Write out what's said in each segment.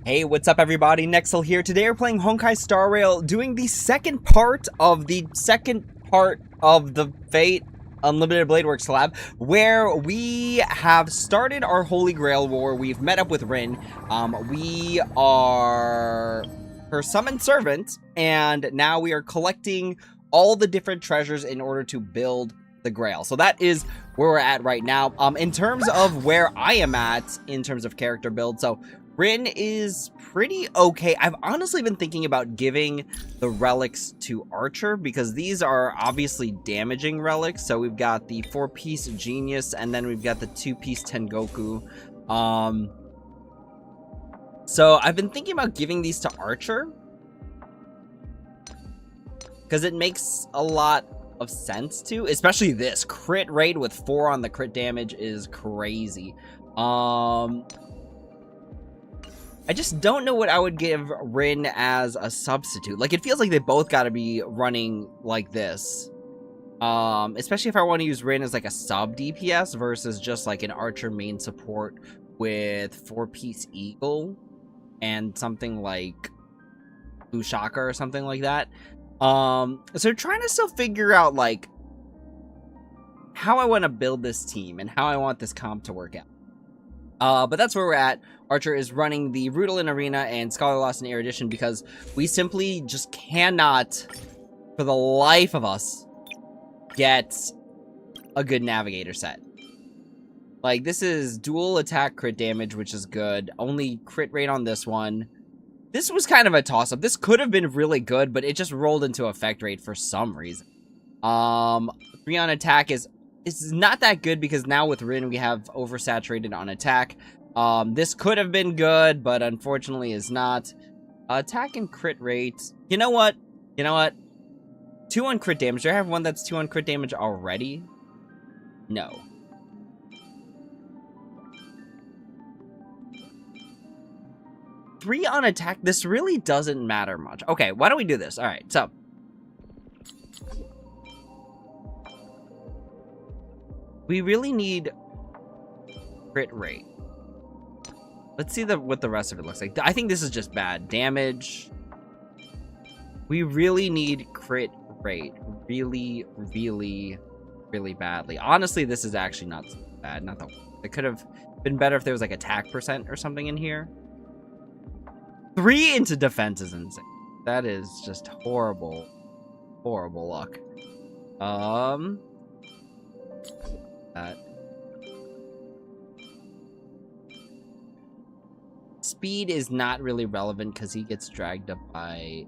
Hey, what's up everybody? Nexel here. Today we're playing Honkai Star Rail, doing the second part of the Fate Unlimited Blade Works collab, where we have started our Holy Grail War. We've met up with Rin. We are her summoned servant, and now we are collecting all the different treasures in order to build the Grail. So that is where we're at right now. In terms of where I am at, in terms of character build, so Rin is pretty okay. I've honestly been thinking about giving the relics to Archer because these are obviously damaging relics. So we've got the 4-piece Genius and then we've got the 2-piece Tengoku. So I've been thinking about giving these to Archer because it makes a lot of sense to, especially this crit rate with 4 on the crit damage is crazy. I just don't know what I would give Rin as a substitute. Like, it feels like they both got to be running like this. Especially if I want to use Rin as like a sub DPS versus just like an Archer main support with 4-piece Eagle and something like Ushaka or something like that. So trying to still figure out like how I want to build this team and how I want this comp to work out. But that's where we're at. Archer is running the Rudolin Arena and Scholar Lost and Erudition because we simply just cannot, for the life of us, get a good Navigator set. Like, this is dual attack crit damage, which is good. Only crit rate on this one. This was kind of a toss-up. This could have been really good, but it just rolled into effect rate for some reason. 3 on attack is not that good because now with Rin we have oversaturated on attack. This could have been good, but unfortunately is not. Attack and crit rate. You know what? 2 on crit damage. Do I have one that's 2 on crit damage already? No. Three on attack. This really doesn't matter much. Okay, why don't we do this? All right, so we really need crit rate. Let's see what the rest of it looks like. I think this is just bad. Damage. We really need crit rate. Really, really, really badly. Honestly, this is actually not so bad. Not that it could have been better if there was like attack percent or something in here. 3 into defense is insane. That is just horrible. Horrible luck. Speed is not really relevant because he gets dragged up by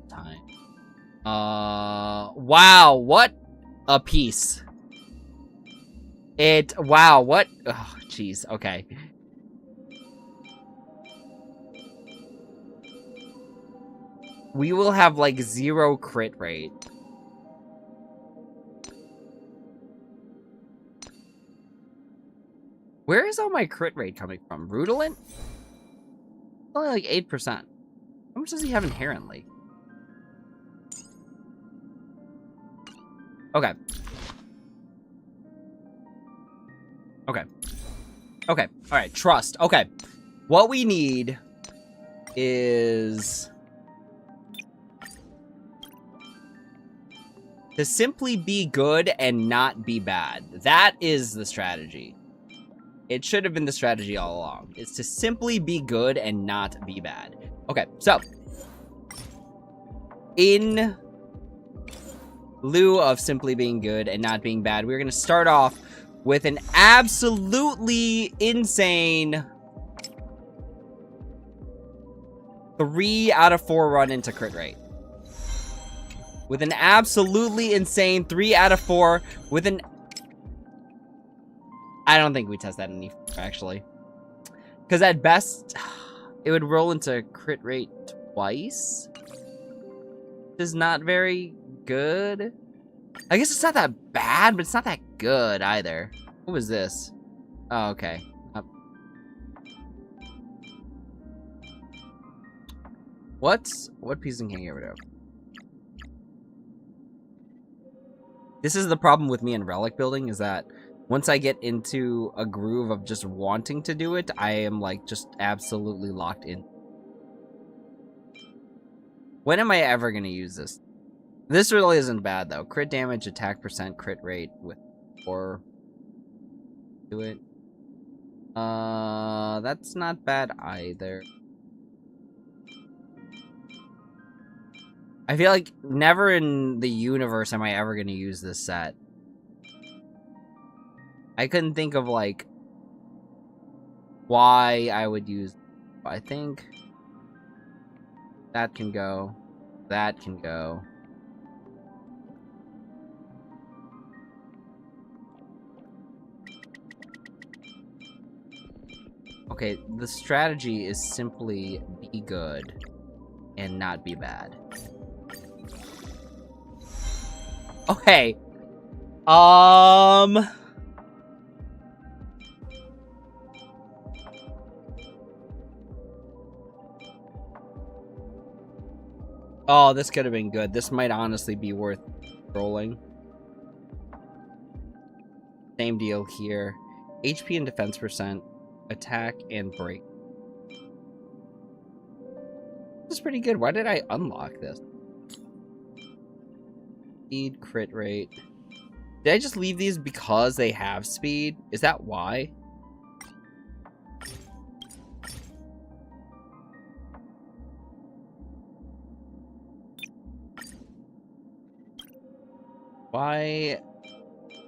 time. Wow, what a piece. Wow, what? Oh, jeez, okay. We will have like 0 crit rate. Where is all my crit rate coming from? Rudolin? Only like 8%. How much does he have inherently? Okay. Okay. Okay. Alright, trust. Okay. What we need is to simply be good and not be bad. That is the strategy. It should have been the strategy all along. It's to simply be good and not be bad. Okay, so in lieu of simply being good and not being bad, we're going to start off with an absolutely insane 3 out of 4 run into crit rate. With an absolutely insane 3 out of 4 with an... I don't think we test that any actually. Because at best, it would roll into crit rate twice. Which is not very good. I guess it's not that bad, but it's not that good either. What was this? Oh, okay. What piece can I get rid of? This is the problem with me in relic building, is that Once I get into a groove of just wanting to do it, I am like just absolutely locked in. When am I ever going to use this? This really isn't bad though. Crit damage, attack percent, crit rate with 4. Do it. That's not bad either. I feel like never in the universe am I ever going to use this set. I couldn't think of, like, why I would use... I think... that can go. That can go. Okay, the strategy is simply be good and not be bad. Okay. Oh, this could have been good. This might honestly be worth rolling. Same deal here. HP and defense percent, attack and break. This is pretty good. Why did I unlock this? Speed, crit rate. Did I just leave these because they have speed? Is that why? Why?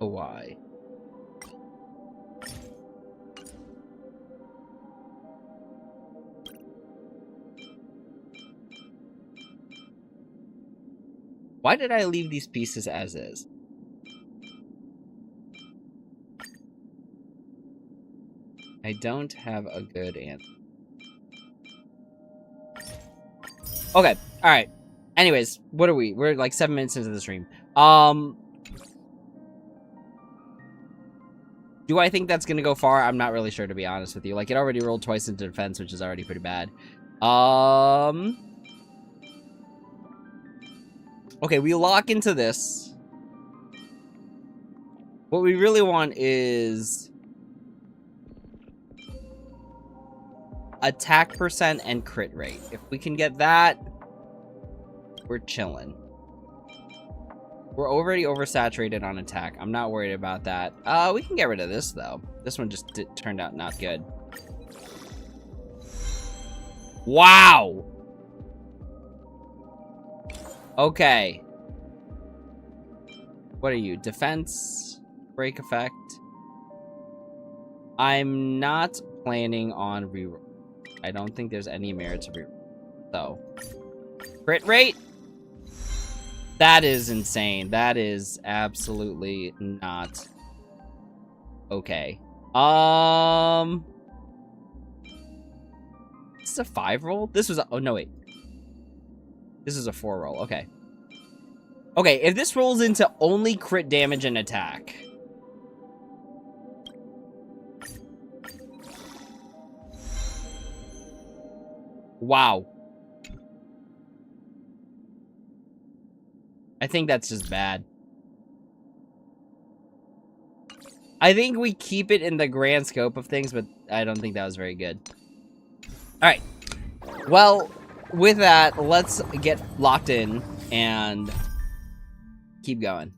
Oh, why? Why did I leave these pieces as is? I don't have a good answer. Okay, alright. Anyways, what are we? We're like 7 minutes into the stream. Do I think that's gonna go far? I'm not really sure, to be honest with you. Like, it already rolled twice into defense, which is already pretty bad. Okay, we lock into this. What we really want is attack percent and crit rate. If we can get that, we're chilling. We're already oversaturated on attack. I'm not worried about that. We can get rid of this, though. This one just turned out not good. Wow! Okay. What are you? Defense? Break effect? I'm not planning on reroll. I don't think there's any merit to reroll. So. Crit rate? That is insane. That is absolutely not okay. This is a 5 roll? This was a... Oh, no, wait. This is a 4 roll. Okay. Okay, if this rolls into only crit damage and attack... Wow. I think that's just bad. I think we keep it in the grand scope of things, but I don't think that was very good. Alright. Well, with that, let's get locked in and keep going.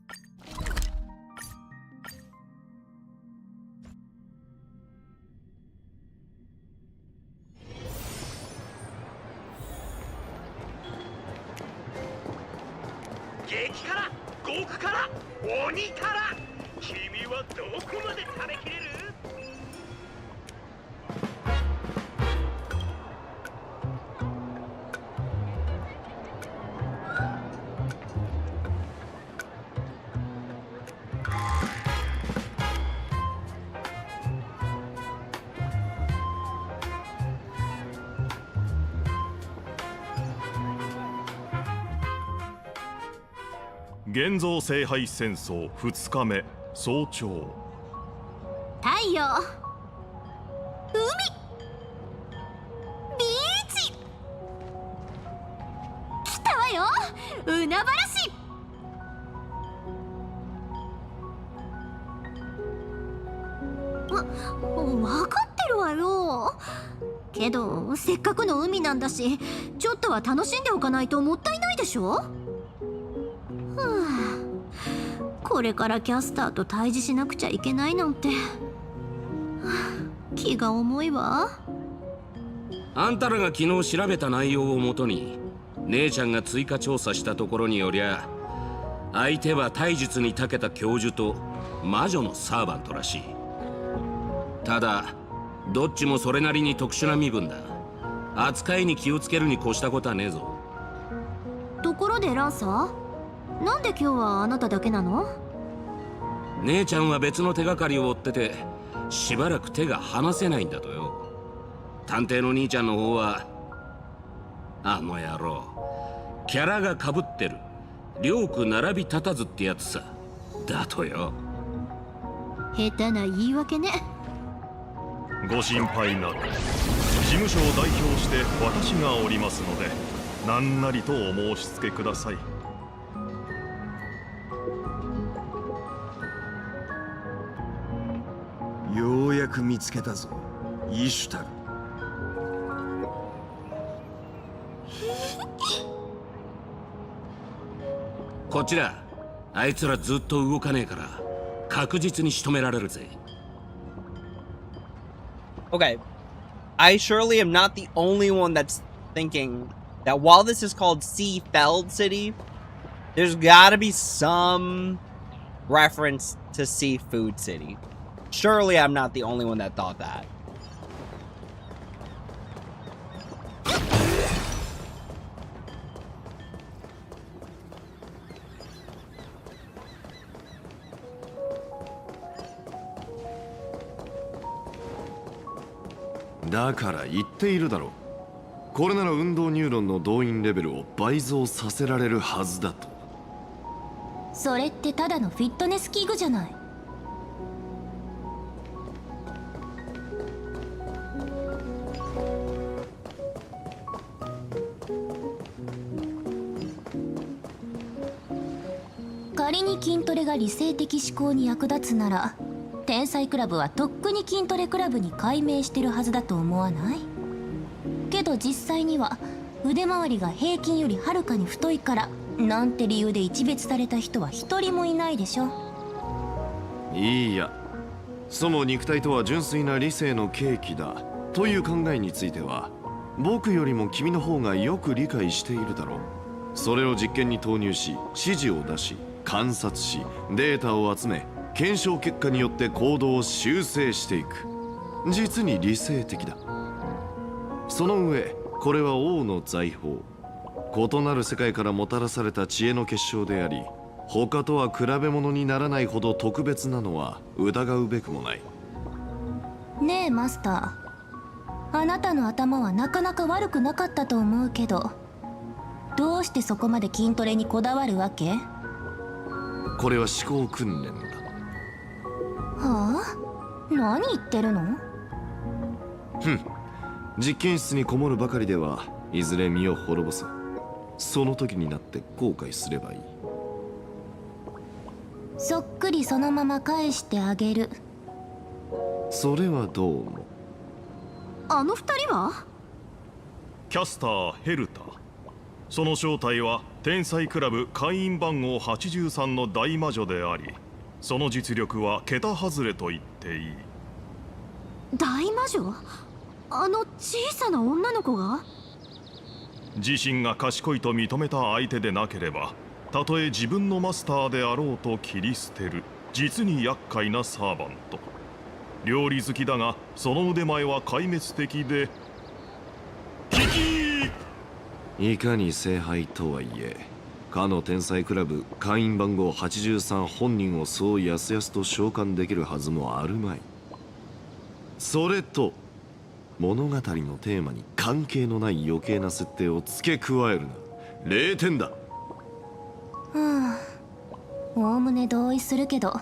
現像聖杯戦争2日目早朝太陽海ビーチ来たわよ海原市わかってるわよ。けどせっかくの海なんだし、ちょっとは楽しんでおかないともったいないでしょ。はあ、これからキャスターと対峙しなくちゃいけないなんて、はあ、気が重いわ。あんたらが昨日調べた内容をもとに姉ちゃんが追加調査したところによりゃ、相手は体術に長けた教授と魔女のサーバントらしい。ただどっちもそれなりに特殊な身分だ。扱いに気をつけるに越したことはねえぞ。ところでランサー、なんで今日はあなただけなの？姉ちゃんは別の手がかりを追ってて、しばらく手が離せないんだとよ。探偵の兄ちゃんの方はあの野郎、キャラが被ってる両区並び立たずってやつさ。だとよ。下手な言い訳ね。ご心配なく、事務所を代表して私がおりますので、何なりとお申し付けください。ようやく見つけたぞ、イシュタル。こっちだ。あいつらずっと動かねえから確実に仕留められるぜ。Okay, I surely am not the only one that's thinking that while this is called Seafeld City, there's gotta be some reference to Seafood City. Surely I'm not the only one that thought that. .だから言っているだろう。これなら運動ニューロンの動員レベルを倍増させられるはずだと。それってただのフィットネス器具じゃない。仮に筋トレが理性的思考に役立つなら、天才クラブはとっくに筋トレクラブに改名してるはずだと思わない？けど実際には腕回りが平均よりはるかに太いからなんて理由で一別された人は一人もいないでしょ。いいや、そも肉体とは純粋な理性の契機だという考えについては、僕よりも君の方がよく理解しているだろう。それを実験に投入し、指示を出し、観察し、データを集め、検証結果によって行動を修正していく。実に理性的だ。その上、これは王の財宝。異なる世界からもたらされた知恵の結晶であり、他とは比べ物にならないほど特別なのは疑うべくもない。ねえマスター、あなたの頭はなかなか悪くなかったと思うけど、どうしてそこまで筋トレにこだわるわけ？これは思考訓練だ。はあ？何言ってるの？実験室にこもるばかりではいずれ身を滅ぼす。その時になって後悔すればいい。そっくりそのまま返してあげる。それはどうも。あの二人は？キャスターヘルタ。その正体は天才クラブ会員番号83の大魔女であり、その実力は桁外れと言っていい。大魔女？あの小さな女の子が？自身が賢いと認めた相手でなければ、たとえ自分のマスターであろうと切り捨てる実に厄介なサーバント。料理好きだがその腕前は壊滅的で、いかに聖杯とはいえ、かの天才クラブ会員番号83本人をそうやすやすと召喚できるはずもあるまい。それと物語のテーマに関係のない余計な設定を付け加えるな。0点だ。おおむね同意するけど、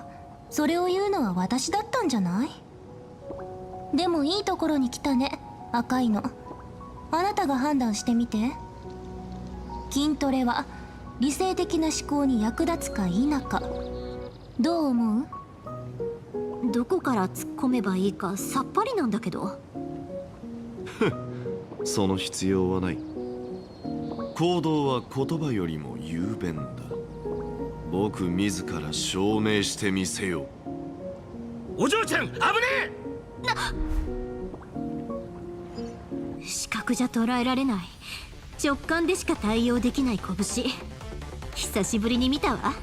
それを言うのは私だったんじゃない？でもいいところに来たね、赤いの。あなたが判断してみて。筋トレは理性的な思考に役立つか否か、どう思う？どこから突っ込めばいいかさっぱりなんだけど。その必要はない。行動は言葉よりも雄弁だ。僕自ら証明してみせよう。お嬢ちゃん危ねえ。視覚じゃ捉えられない、直感でしか対応できない拳、久しぶりに見たわ。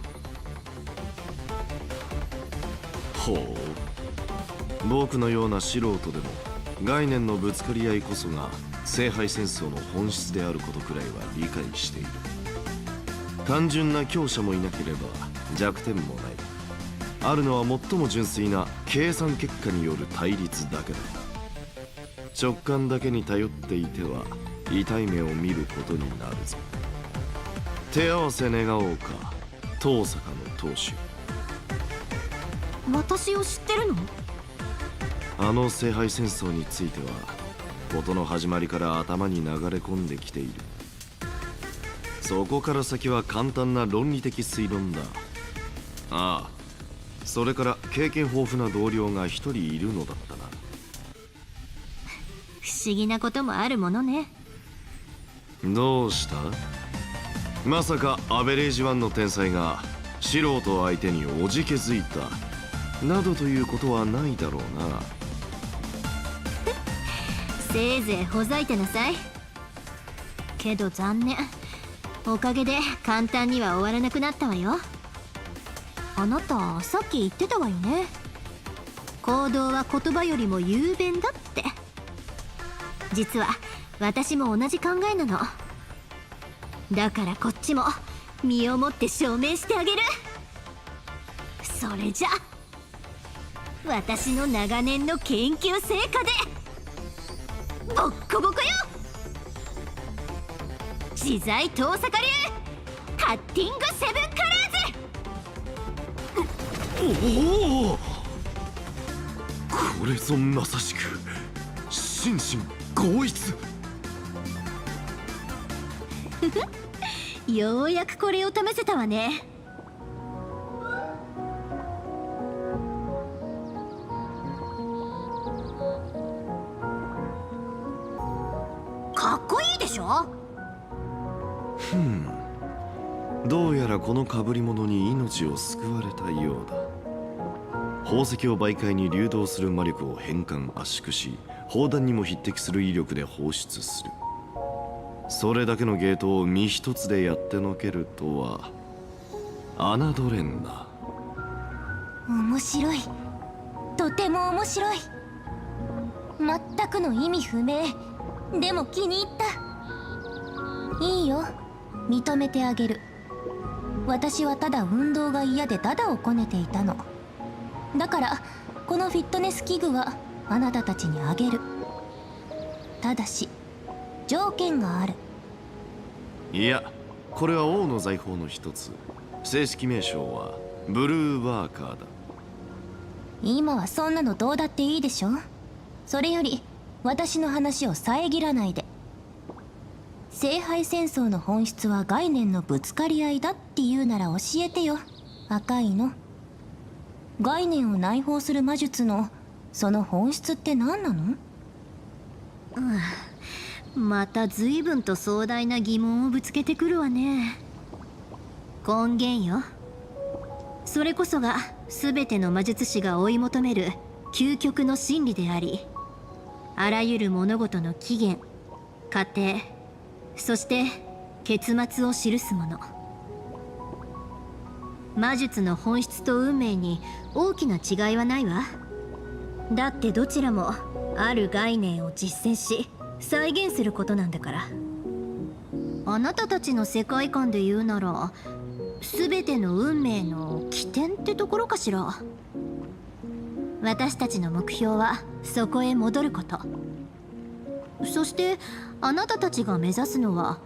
ほう、僕のような素人でも概念のぶつかり合いこそが聖杯戦争の本質であることくらいは理解している。単純な強者もいなければ弱点もない。あるのは最も純粋な計算結果による対立だけだ。直感だけに頼っていては痛い目を見ることになるぞ。手合わせ願おうか、遠坂の当主。私を知ってるの？あの聖杯戦争については事の始まりから頭に流れ込んできている。そこから先は簡単な論理的推論だ。ああ、それから経験豊富な同僚が一人いるのだったな。不思議なこともあるものね。どうした？まさかアベレージ1の天才が素人相手におじけづいたなどということはないだろうな。せいぜいほざいてなさい。けど残念、おかげで簡単には終わらなくなったわよ。あなたさっき言ってたわよね。行動は言葉よりも雄弁だって。実は私も同じ考えなの。だからこっちも身をもって証明してあげる。それじゃ私の長年の研究成果でボッコボコよ。自在遠坂流カッティングセブンカラーズ。おお、これぞまさしく心身合一。ようやくこれを試せたわね。かっこいいでしょ。どうやらこの被り物に命を救われたようだ。宝石を媒介に流動する魔力を変換圧縮し、砲弾にも匹敵する威力で放出する。それだけのゲートを身一つでやってのけるとは侮れんな。面白い、とても面白い。全くの意味不明。でも気に入った。いいよ、認めてあげる。私はただ運動が嫌でダダをこねていたの。だからこのフィットネス器具はあなたたちにあげる。ただし条件がある。いや、これは王の財宝の一つ。正式名称はブルーワーカーだ。今はそんなのどうだっていいでしょ。それより私の話を遮らないで。聖杯戦争の本質は概念のぶつかり合いだって言うなら教えてよ、赤いの。概念を内包する魔術のその本質って何なの？また随分と壮大な疑問をぶつけてくるわね。根源よ。それこそが全ての魔術師が追い求める究極の真理であり、あらゆる物事の起源、過程、そして結末を記すもの。魔術の本質と運命に大きな違いはないわ。だってどちらもある概念を実践し再現することなんだから。あなたたちの世界観で言うなら全ての運命の起点ってところかしら。私たちの目標はそこへ戻ること。そしてあなたたちが目指すのは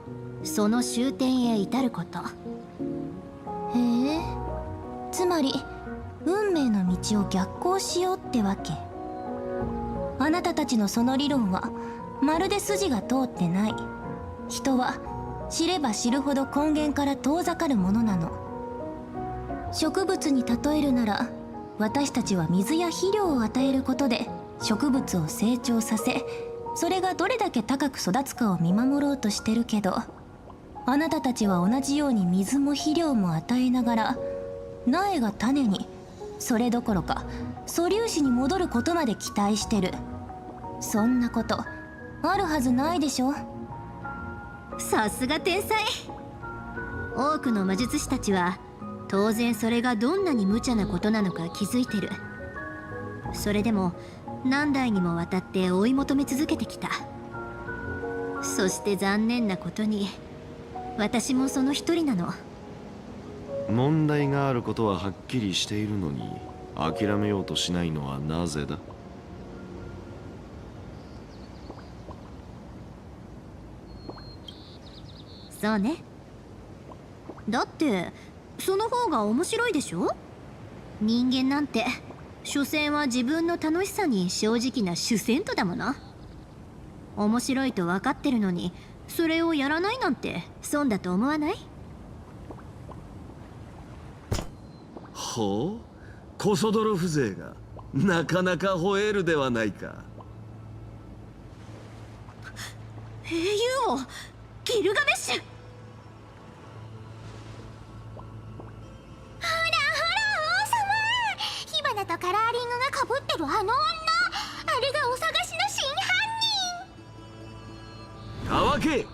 その終点へ至ること。へえ、つまり運命の道を逆行しようってわけ。あなたたちのその理論はまるで筋が通ってない。人は知れば知るほど根源から遠ざかるものなの。植物に例えるなら私たちは水や肥料を与えることで植物を成長させ、それがどれだけ高く育つかを見守ろうとしてるけど、あなたたちは同じように水も肥料も与えながら、苗が種に、それどころか素粒子に戻ることまで期待してる。そんなことあるはずないでしょ。さすが天才。多くの魔術師たちは当然それがどんなに無茶なことなのか気づいてる。それでも何代にもわたって追い求め続けてきた。そして残念なことに私もその一人なの。問題があることははっきりしているのに諦めようとしないのはなぜだ？そうね。だってその方が面白いでしょ。人間なんて所詮は自分の楽しさに正直な主戦闘だもの。面白いと分かってるのにそれをやらないなんて損だと思わない？ほう、コソドロフ勢がなかなか吠えるではないか。英雄王ギルガメッシュ。火花とカラーリングがかぶってるあの女、あれがお探しの真犯人。たわけ、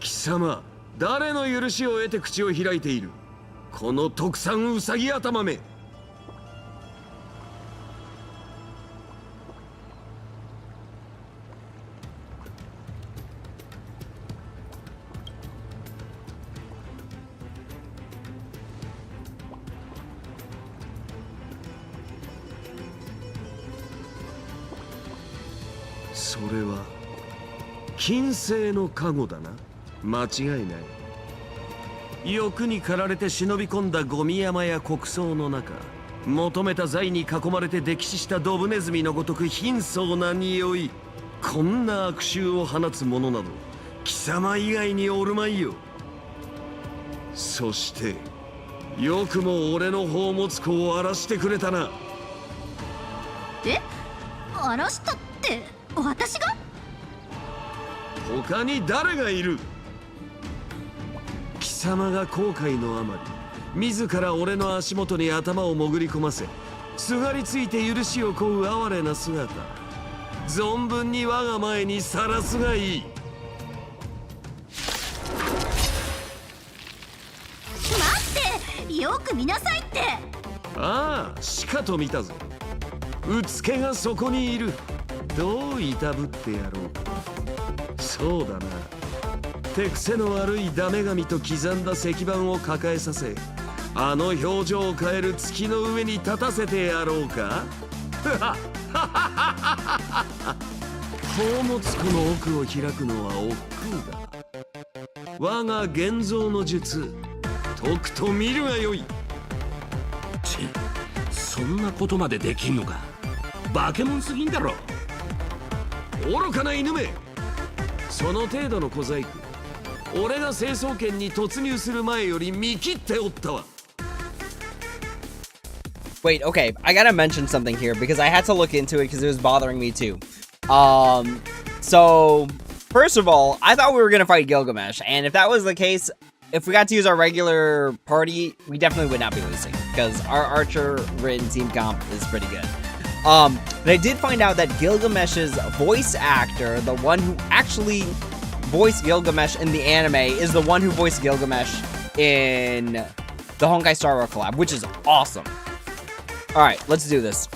貴様誰の許しを得て口を開いている？この特産ウサギ頭め。それは金星の加護だな。間違いない。欲に駆られて忍び込んだゴミ山や穀倉の中、求めた財に囲まれて溺死したドブネズミのごとく貧相な匂い。こんな悪臭を放つ者など貴様以外におるまいよ。そしてよくも俺の宝物庫を荒らしてくれたな。え、荒らしたって私が？他に誰がいる？貴様が後悔のあまり自ら俺の足元に頭を潜り込ませ、すがりついて許しを請う哀れな姿、存分に我が前にさらすがいい。待って、よく見なさいって。ああ、しかと見たぞ。うつけがそこにいる。どういたぶってやろうか。そうだな、手癖の悪いダメ神と刻んだ石板を抱えさせ、あの表情を変える月の上に立たせてやろうか。宝物庫の奥を開くのは億劫だ。我が現像の術、とくと見るがよい。そんなことまでできんのか。化け物すぎんだろ。愚かな犬め、その程度の小細工、俺が成層圏に突入する前より見切っておったわ。Wait, okay, I gotta mention something here because I had to look into it because it was bothering me too. So, first of all, I thought we were gonna fight Gilgamesh, and if that was the case, if we got to use our regular party, we definitely would not be losing because our archer-ridden team comp is pretty good. But I did find out that Gilgamesh's voice actor, the one who actually voiced Gilgamesh in the anime, is the one who voiced Gilgamesh in the Honkai Star Wars collab, which is awesome. Alright, let's do this.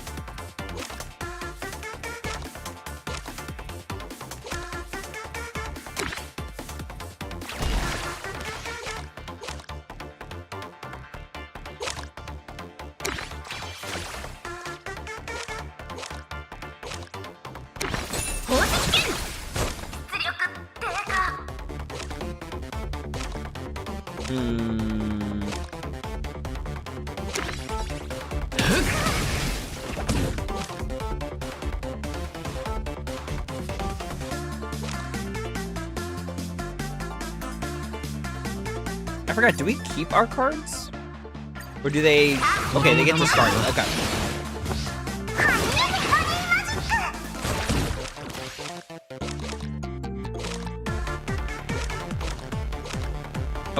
I forgot, do we keep our cards? Or do they... Okay, they get to start it. Okay.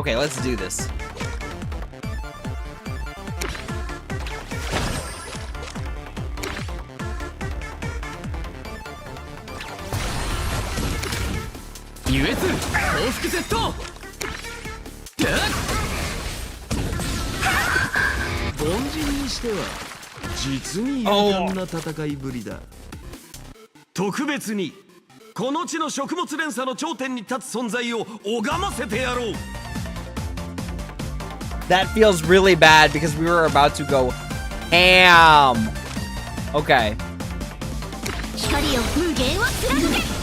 Okay, let's do this. Oh. 戦いぶりだ。特別にこの地の食物連鎖の頂点に立つ存在を拝ませてやろう。 That feels really bad because we were about to go ham. Okay. 光よ無限を貫け。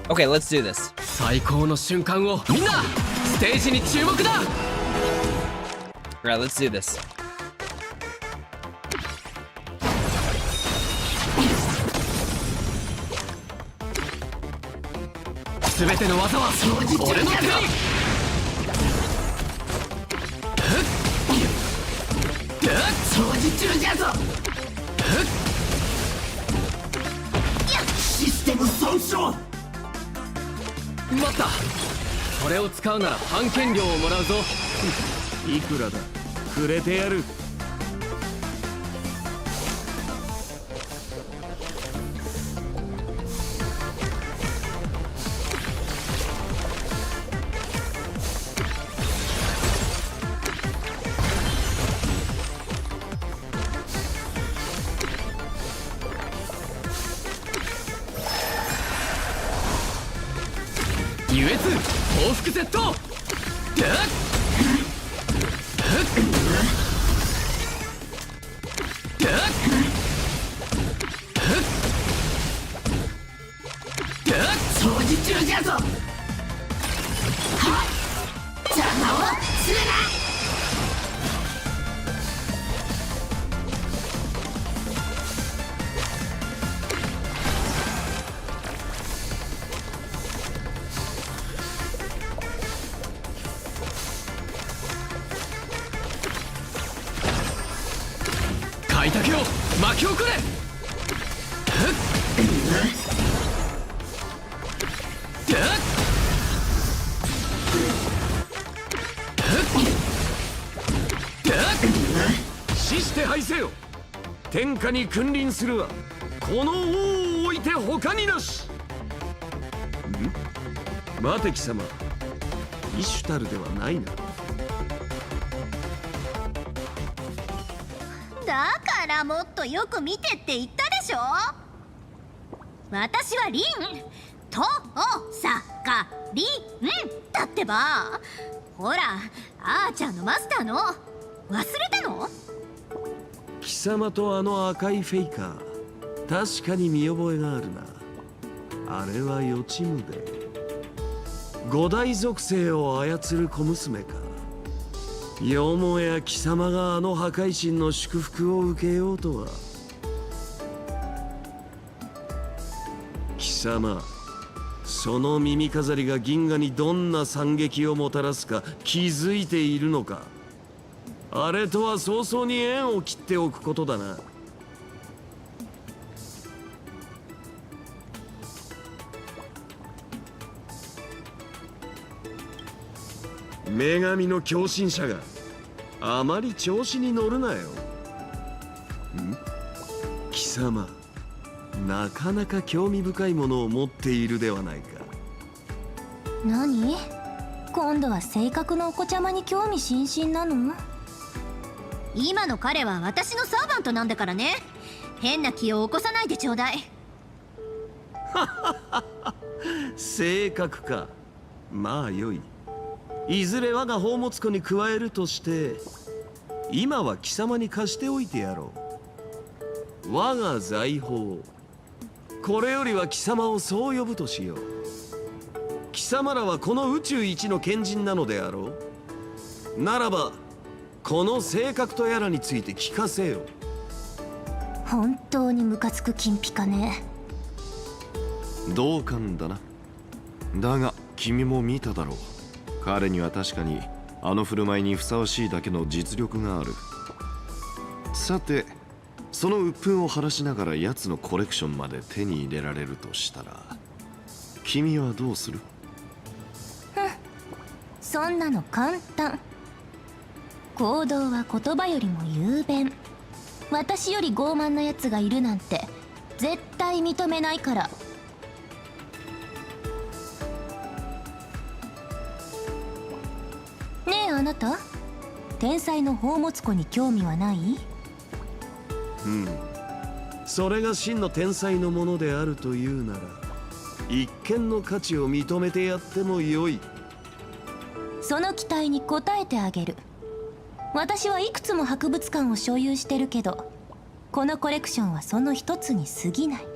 Okay, let's do this. 最高の瞬間をみんなステージに注目だ。 Alright, let's do this. すべての技は俺の手に。掃除中じゃぞ。システム損傷。待った。それを使うなら半券料をもらうぞ。いくらだ。くれてやる。優越報復 Z。掃除中じゃぞ。邪魔をするな。開拓を巻き起これ。死して敗せよ。天下に君臨するはこの王を置いて他になし。待て貴様、異種たるではないな。だからもっとよく見てって言ったでしょ。私はリンとおさかりんだってば。ほらあーちゃんのマスターの忘れたの。貴様とあの赤いフェイカー、確かに見覚えがあるな。あれは予知夢で五大属性を操る小娘か。よもや貴様があの破壊神の祝福を受けようとは。貴様、その耳飾りが銀河にどんな惨劇をもたらすか気づいているのか。あれとは早々に縁を切っておくことだな。女神の狂信者があまり調子に乗るなよ。貴様、なかなか興味深いものを持っているではないか。何？今度は性格のお子ちゃまに興味津々なの？今の彼は私のサーバントなんだからね。変な気を起こさないでちょうだい。性格か。まあよい。いずれ我が宝物庫に加えるとして今は貴様に貸しておいてやろう。我が財宝、これよりは貴様をそう呼ぶとしよう。貴様らはこの宇宙一の賢人なのであろう。ならばこの性格とやらについて聞かせよ。本当にムカつく金ピカね。同感だな。だが君も見ただろう。彼には確かにあの振る舞いにふさわしいだけの実力がある。さてその鬱憤を晴らしながら奴のコレクションまで手に入れられるとしたら、君はどうする？そんなの簡単。行動は言葉よりも雄弁。私より傲慢なやつがいるなんて絶対認めないから。ねえあなた、天才の宝物庫に興味はない？それが真の天才のものであるというなら、一見の価値を認めてやってもよい。その期待に応えてあげる。私はいくつも博物館を所有してるけど、このコレクションはその一つに過ぎない。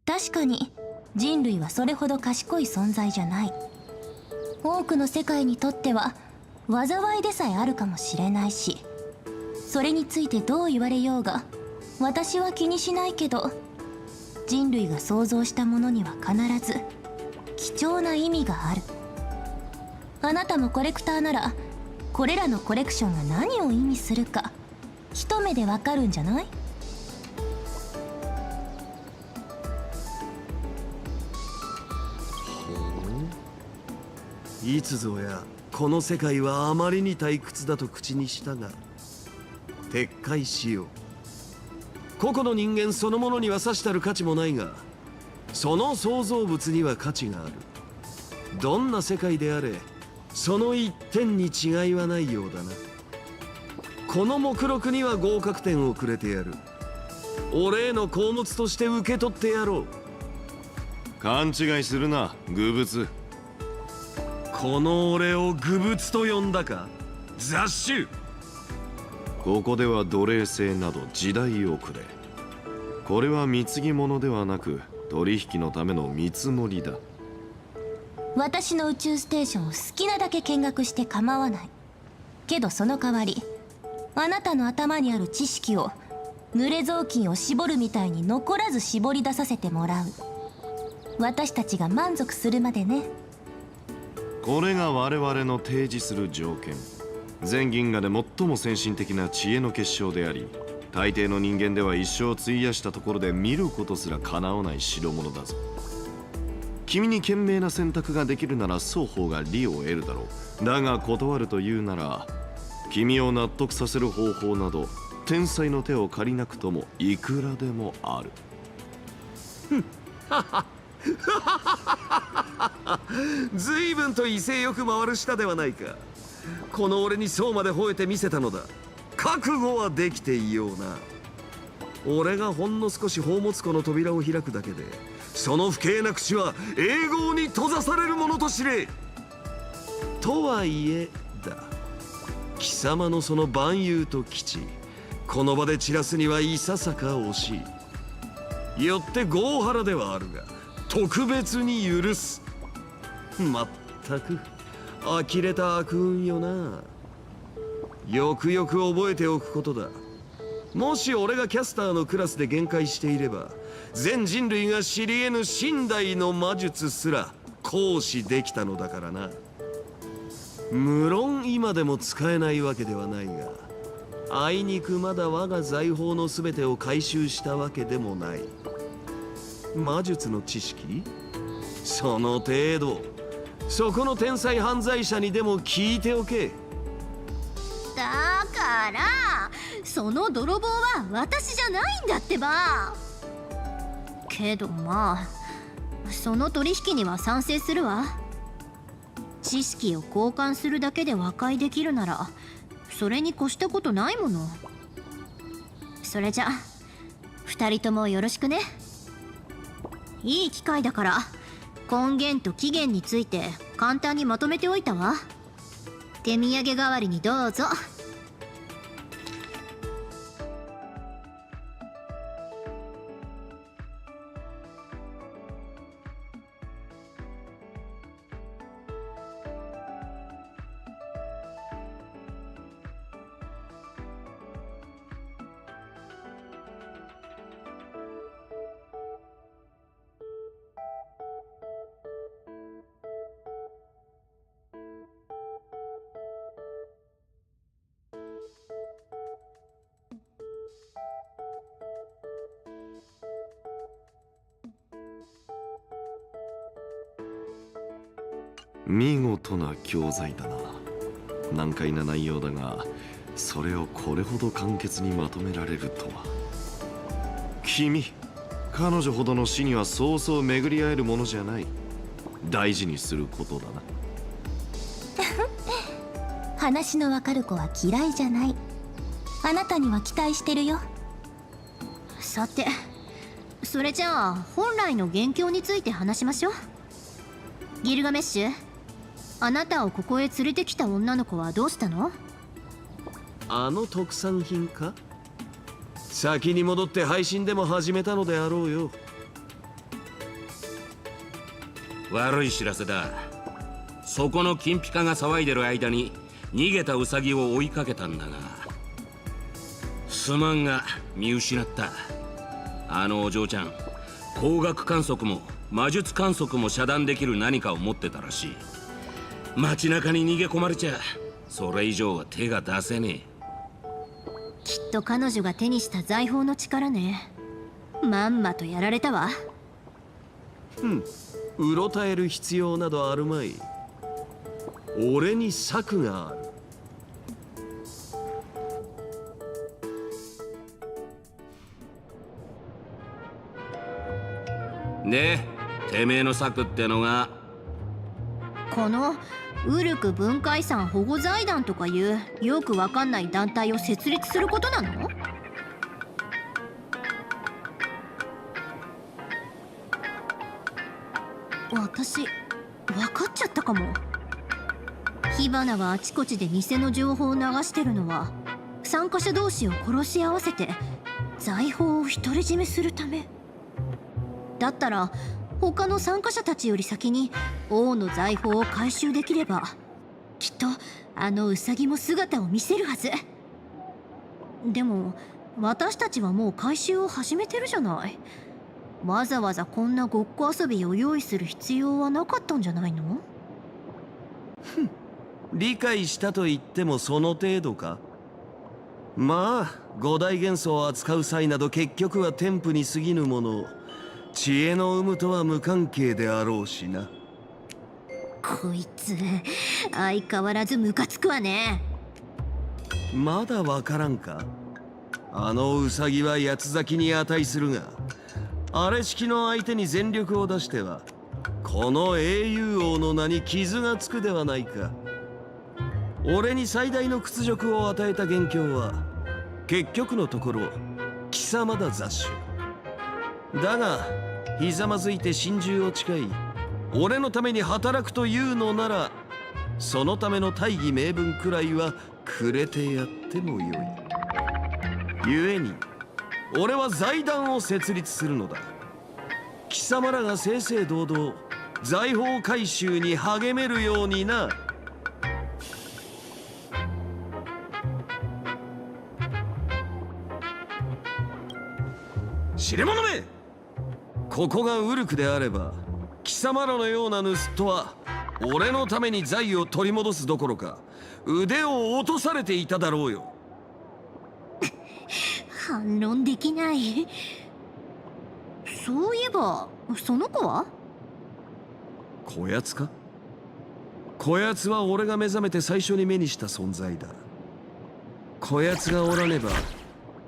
確かに人類はそれほど賢い存在じゃない。多くの世界にとっては災いでさえあるかもしれないし、それについてどう言われようが私は気にしないけど、人類が創造したものには必ず貴重な意味がある。あなたもコレクターなら、これらのコレクションが何を意味するか一目でわかるんじゃない？いつぞやこの世界はあまりに退屈だと口にしたが、撤回しよう。個々の人間そのものにはさしたる価値もないが、その創造物には価値がある。どんな世界であれ、その一点に違いはないようだな。この目録には合格点をくれてやる。俺への宝物として受け取ってやろう。勘違いするな、愚物。この俺を愚物と呼んだか、雑種。ここでは奴隷制など時代遅れ。これは貢ぎ物ではなく取引のための見積もりだ。私の宇宙ステーションを好きなだけ見学して構わない。けどその代わり、あなたの頭にある知識を濡れ雑巾を絞るみたいに残らず絞り出させてもらう。私たちが満足するまでね。これが我々の提示する条件。全銀河で最も先進的な知恵の結晶であり、大抵の人間では一生費やしたところで見ることすら叶わない代物だぞ。君に賢明な選択ができるなら双方が利を得るだろう。だが断るというなら、君を納得させる方法など天才の手を借りなくともいくらでもある。随分と威勢よく回る舌ではないか。この俺にそうまで吠えてみせたのだ。覚悟はできていような。俺がほんの少し宝物庫の扉を開くだけで、その不敬な口は永劫に閉ざされるものと知れ。とはいえだ、貴様のその蛮勇と基地、この場で散らすにはいささか惜しい。よって業腹ではあるが特別に許す。まったく呆れた悪運よな。よくよく覚えておくことだ。もし俺がキャスターのクラスで限界していれば、全人類が知り得ぬ寝台の魔術すら行使できたのだからな。無論今でも使えないわけではないが、あいにくまだ我が財宝の全てを回収したわけでもない。魔術の知識？その程度、そこの天才犯罪者にでも聞いておけ。だからその泥棒は私じゃないんだってば。けどまあその取引には賛成するわ。知識を交換するだけで和解できるならそれに越したことないもの。それじゃ2人ともよろしくね。いい機会だから根源と起源について簡単にまとめておいたわ。手土産代わりにどうぞ。見事な教材だな。難解な内容だが、それをこれほど簡潔にまとめられるとは。君、彼女ほどの死にはそうそう巡り合えるものじゃない。大事にすることだな。話のわかる子は嫌いじゃない。あなたには期待してるよ。さて、それじゃあ本来の元凶について話しましょう。ギルガメッシュ、あなたをここへ連れてきた女の子はどうしたの？あの特産品か？先に戻って配信でも始めたのであろうよ。悪い知らせだ。そこの金ピカが騒いでる間に逃げたウサギを追いかけたんだが、すまんが見失った。あのお嬢ちゃん、光学観測も魔術観測も遮断できる何かを持ってたらしい。街中に逃げ込まれちゃそれ以上は手が出せねえ。きっと彼女が手にした財宝の力ね。まんまとやられたわ。うろたえる必要などあるまい。俺に策がある。で、てめえの策ってのがこのウルク文化遺産保護財団とかいうよくわかんない団体を設立することなの？私分かっちゃったかも。火花があちこちで偽の情報を流してるのは参加者同士を殺し合わせて財宝を独り占めするためだったら、他の参加者たちより先に王の財宝を回収できればきっとあのウサギも姿を見せるはず。でも私たちはもう回収を始めてるじゃない。わざわざこんなごっこ遊びを用意する必要はなかったんじゃないの？理解したと言ってもその程度か。まあ五大元素を扱う際など結局は添付に過ぎぬもの。知恵の有無とは無関係であろうしな。こいつ相変わらずムカつくわね。まだわからんか？あのウサギは八つ咲きに値するが、あれ式の相手に全力を出してはこの英雄王の名に傷がつくではないか。俺に最大の屈辱を与えた元凶は結局のところ貴様だ雑種だが、ひざまずいて心中を誓い俺のために働くというのなら、そのための大義名分くらいはくれてやってもよい。故に俺は財団を設立するのだ。貴様らが正々堂々財宝回収に励めるようにな。知れ者め、ここがウルクであれば貴様らのような盗人は俺のために財を取り戻すどころか腕を落とされていただろうよ。反論できない。そういえばその子は？こやつか？こやつは俺が目覚めて最初に目にした存在だ。こやつがおらねば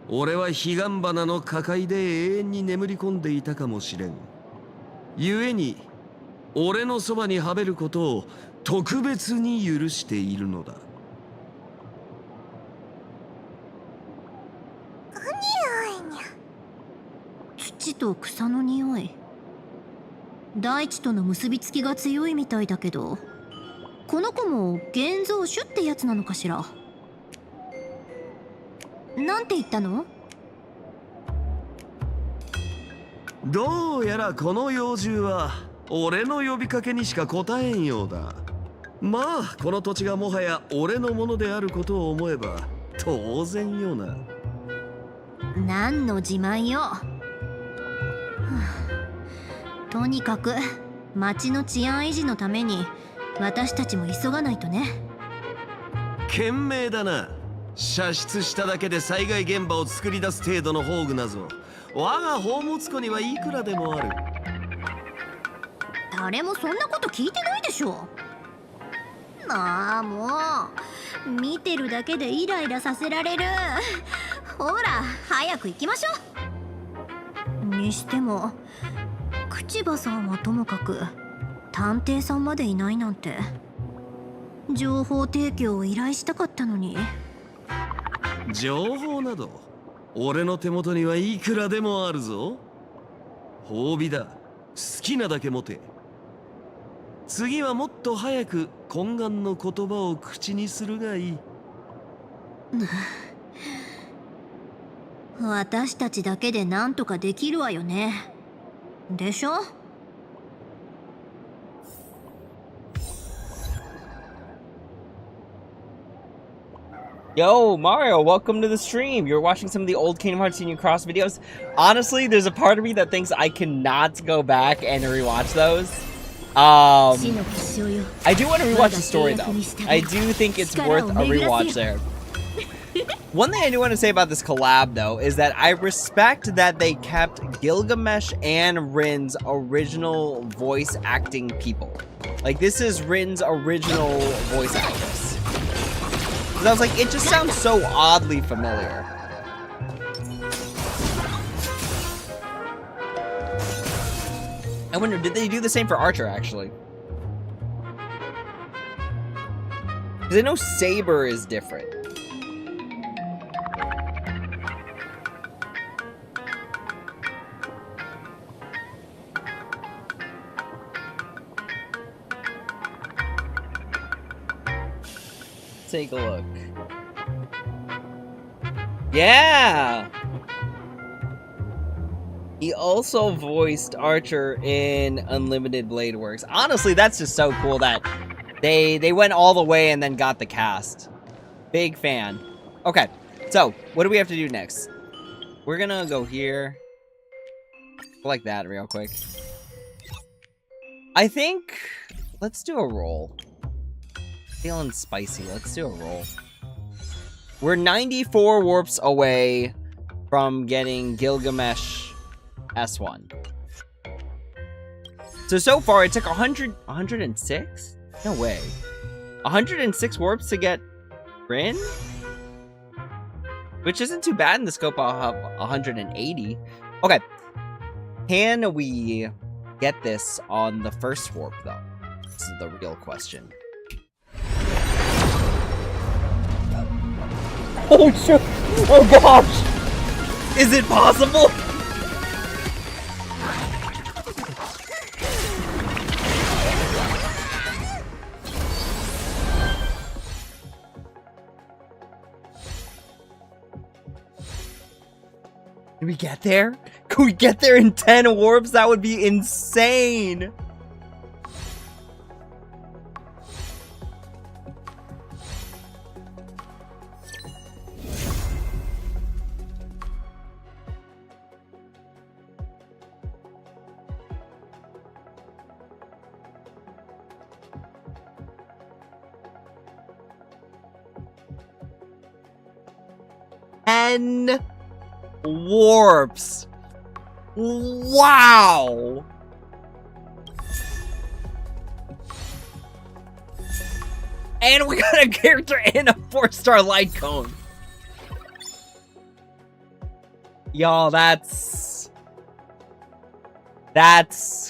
俺は彼岸花の花海で永遠に眠り込んでいたかもしれん。故に俺のそばにはべることを特別に許しているのだ。土と草の匂い。大地との結びつきが強いみたいだけど、この子も現像種ってやつなのかしら。なんて言ったの？どうやらこの幼獣は俺の呼びかけにしか答えんようだ。まあこの土地がもはや俺のものであることを思えば当然よな。何の自慢よ。とにかく町の治安維持のために私たちも急がないとね。賢明だな。射出しただけで災害現場を作り出す程度の宝具なぞ我が宝物庫にはいくらでもある。誰もそんなこと聞いてないでしょ。ああもう見てるだけでイライラさせられる。ほら早く行きましょう。にしても口場さんはともかく探偵さんまでいないなんて。情報提供を依頼したかったのに。情報など俺の手元にはいくらでもあるぞ。褒美だ。好きなだけ持て。次はもっと早く懇願の言葉を口にするがいい。私たちだけでなんとかできるわよね。でしょ？Yo, Mario, welcome to the stream. You're watching some of the old Kingdom Hearts Union Cross videos. Honestly, there's a part of me that thinks I cannot go back and rewatch those. I do want to rewatch the story, though. I do think it's worth a rewatch there. One thing I do want to say about this collab, though, is that I respect that they kept Gilgamesh and Rin's original voice acting people. Like, this is Rin's original voice actress. I was like, it just sounds so oddly familiar. I wonder, did they do the same for Archer, actually? Because I know Saber is different. Take a look. Yeah! He also voiced Archer in Unlimited Blade Works. Honestly, that's just so cool that they went all the way and then got the cast. Big fan. Okay, so what do we have to do next? We're gonna go here. Like that real quick. I think let's do a roll. Feeling spicy. Let's do a roll. We're 94 warps away from getting Gilgamesh S1. So far it took 106? No way. 106 warps to get Rin? Which isn't too bad in the scope of 180. Okay. Can we get this on the first warp, though? This is the real question. Oh shit! Oh gosh! Is it possible? Can we get there? Can we get there in 10 warps? That would be insane! 10 warps. Wow. And we got a character and a 4-star light cone. Y'all, that's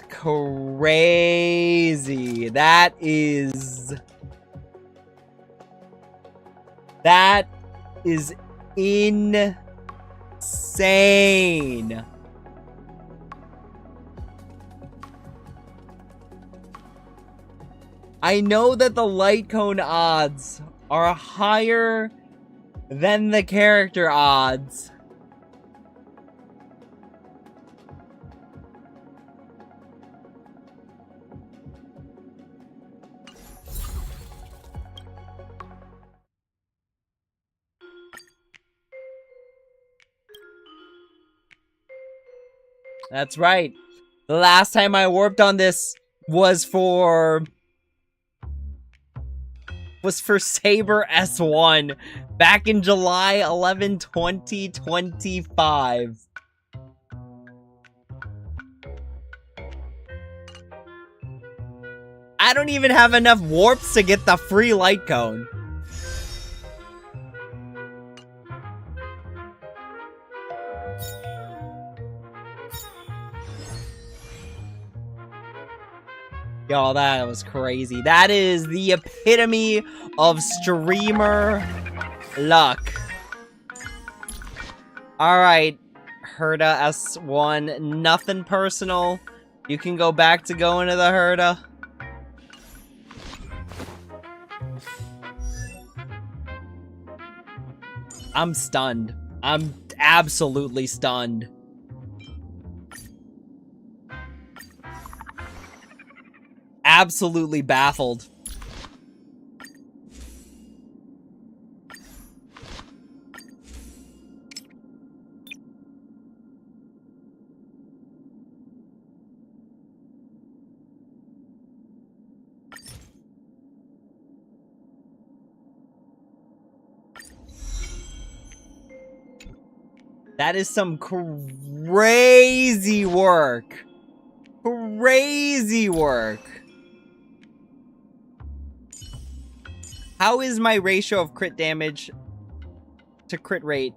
crazy. That is insane. I know that the light cone odds are higher than the character odds. That's right. The last time I warped on this was for Saber S1 back in July 11, 2025. I don't even have enough warps to get the free light cone. Y'all, that was crazy. That is the epitome of streamer luck. Alright, Herda S1, nothing personal. You can go back to going to the Herda. I'm stunned. I'm absolutely stunned. Absolutely baffled. That is some crazy work. Crazy work. How is my ratio of crit damage to crit rate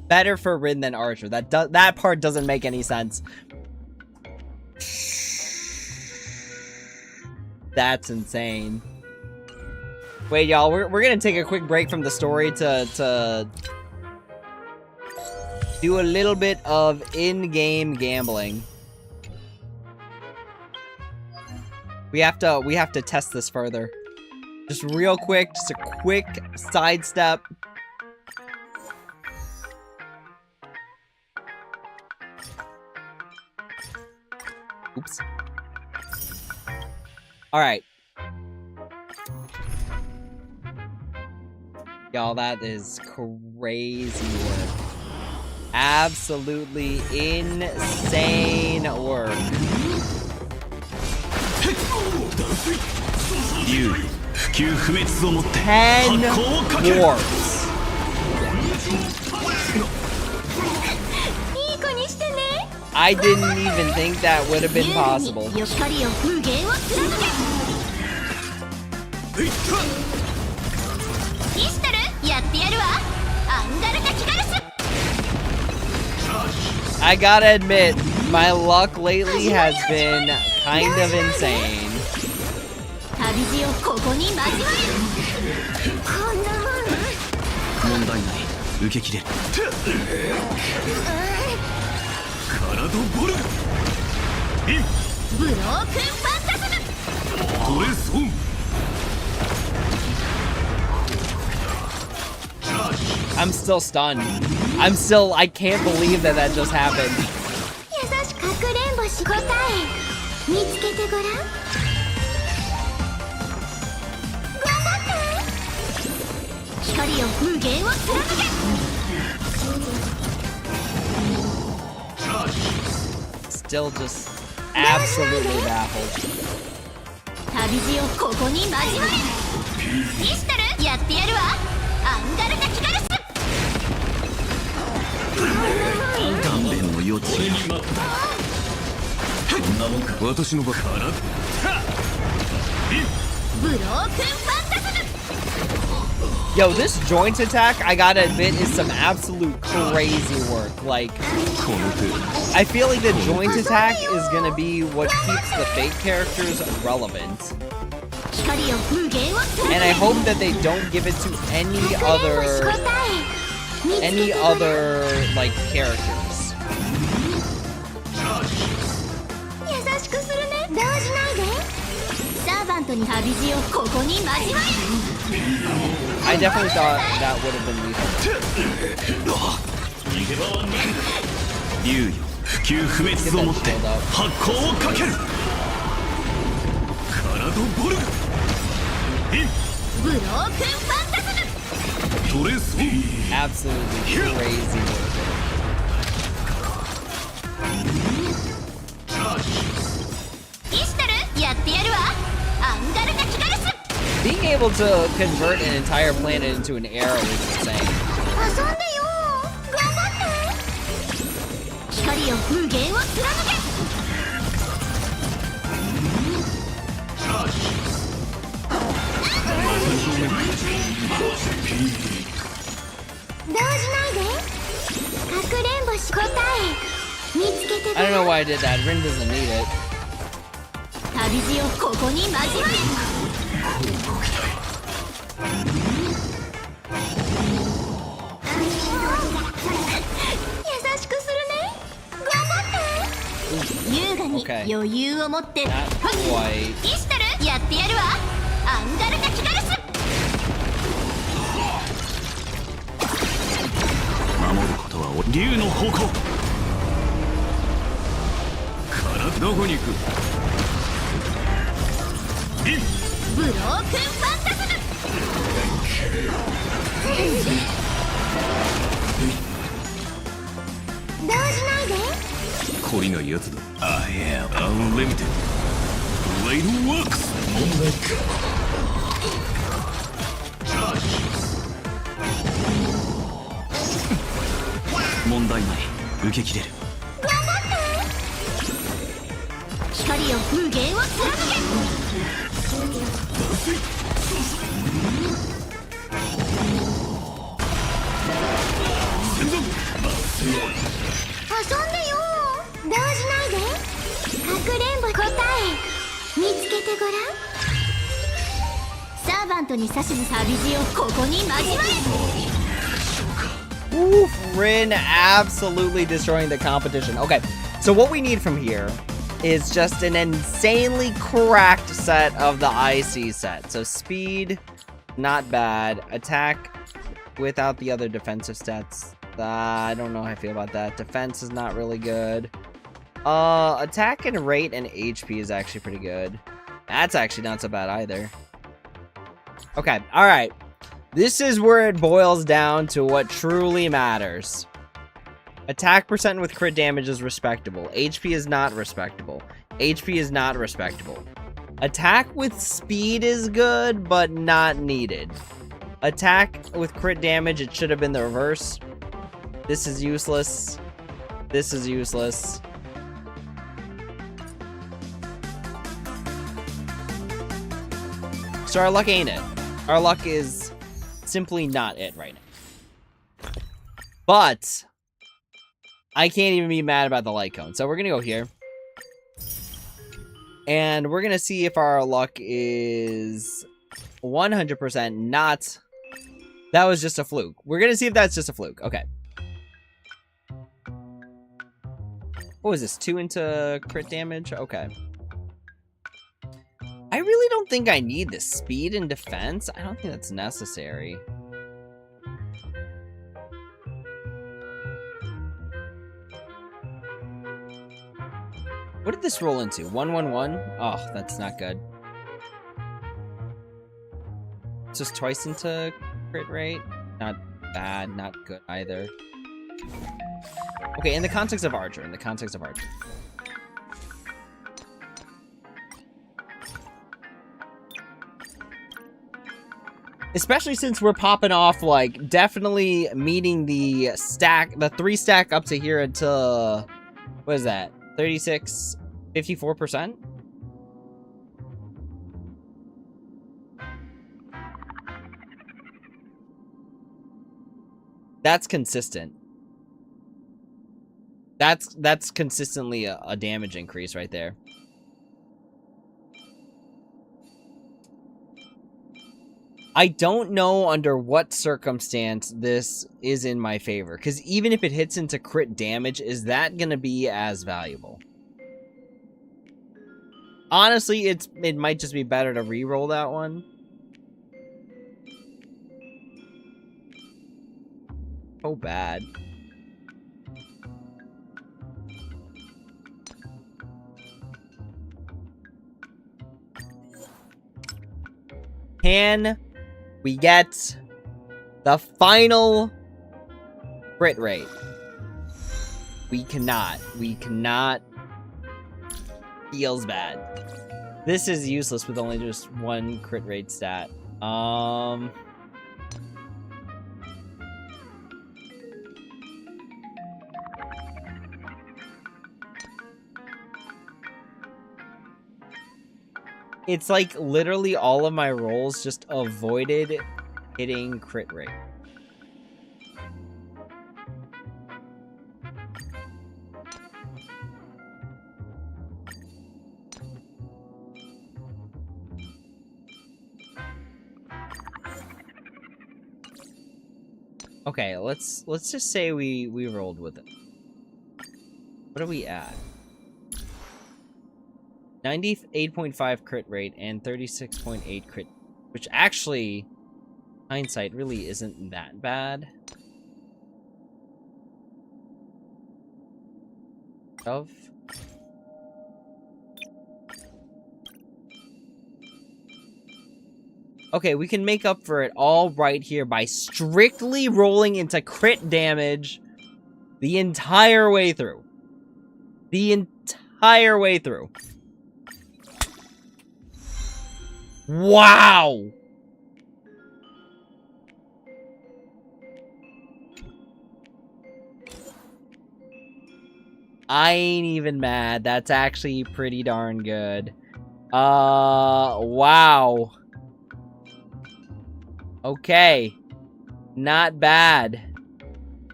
better for Rin than Archer? That part doesn't make any sense. That's insane. Wait, y'all, we're gonna take a quick break from the story to do a little bit of in-game gambling. We have to test this further. Just real quick, just a quick sidestep. Oops. Alright. Y'all, that is crazy work. Absolutely insane work. 急不滅をもって 10 warps. いい子にしてね。 I didn't even think that would have been possible. 光を風景を貫け。イシタル、やってやるわ。アンガルカキガルス。 I gotta admit, my luck lately has been kind of insane. 旅路をここに交わる。こんなもん。問題ない。受け切れる。体ボルインブロークンファンタズム。トレソン I'm still stunned. I can't believe that just happened. 優しくかくれんぼし答え見つけてごらん。頑張って光よ風景を貫け。 Still just absolutely baffled. 旅路をここに交わる。イシタル、やってやるわ。アンガルカキガルス。落ちるこんなもんか私の場からブロークンファンタズム Yo, this joint attack, I gotta admit, is some absolute crazy work. Like, I feel like the joint attack is gonna be what keeps the fake characters relevant. 光よ無限を貫 And け I hope that they don't give it to any other, like, characters. 優しくするね動じないでサーバントに旅路をここに交われ I definitely thought that would have been lethal. 猶予不朽不滅をもって発光をかけるカラドボルグブロークンファンタズムトレソン Absolutely crazy work. イシュタルやってやるわアンガルナキガルス Being able to convert an entire planet into an arrow is insane. 遊んでよ頑張って光よ無限を貫け 動じないでかくれんぼし答え見つけて I don't know why I did that. Rin doesn't need it. 旅路をここに交われ優しくするね頑張って優雅に Okay. 余裕を持って Not quite. イシュタルやってやるわアンガルナキガルス守ることは竜の方向からどこに行くブロークンファンタズム動じないで懲りないやつだ I am unlimited Blade Works 問題か問題ない受け切れる頑張って光よ無限を貫け遊んでよ動じないでかくれんぼ答え見つけてごらんサーバントに指図旅路をここに交われ Oof, Rin absolutely destroying the competition. Okay, so what we need from here is just an insanely cracked set of the IC set. So speed, not bad. Attack without the other defensive stats. I don't know how I feel about that. Defense is not really good. Attack and rate and HP is actually pretty good. That's actually not so bad either. Okay, alright. This is where it boils down to what truly matters. Attack percent with crit damage is respectable. HP is not respectable. HP is not respectable. Attack with speed is good, but not needed. Attack with crit damage, it should have been the reverse. This is useless. This is useless. So our luck ain't it. Our luck is simply not it right now. But I can't even be mad about the light cone. So we're gonna go here. And we're gonna see if our luck is 100% not. That was just a fluke. We're gonna see if that's just a fluke. Okay. What was this? 2 into crit damage? Okay. I really don't think I need this speed and defense. I don't think that's necessary. What did this roll into? 111? Oh, that's not good. It's just twice into crit rate. Not bad, not good either. Okay, in the context of Archer, Especially since we're popping off, like, definitely meeting the stack, the 3 stack up to here into What is that? 36, 54%? That's consistent. That's consistently a damage increase right there. I don't know under what circumstance this is in my favor, because even if it hits into crit damage, is that going to be as valuable? Honestly, it might just be better to re-roll that one. So bad. Can we get the final crit rate? We cannot. We cannot. Feels bad. This is useless with only just one crit rate stat. It's like literally all of my rolls just avoided hitting crit rate. Okay, let's just say we rolled with it. What are we at? 98.5 crit rate and 36.8 crit, which actually, hindsight, really isn't that bad. Of. Okay, we can make up for it all right here by strictly rolling into crit damage the entire way through. The entire way through. Wow! I ain't even mad. That's actually pretty darn good. Wow. Okay. Not bad.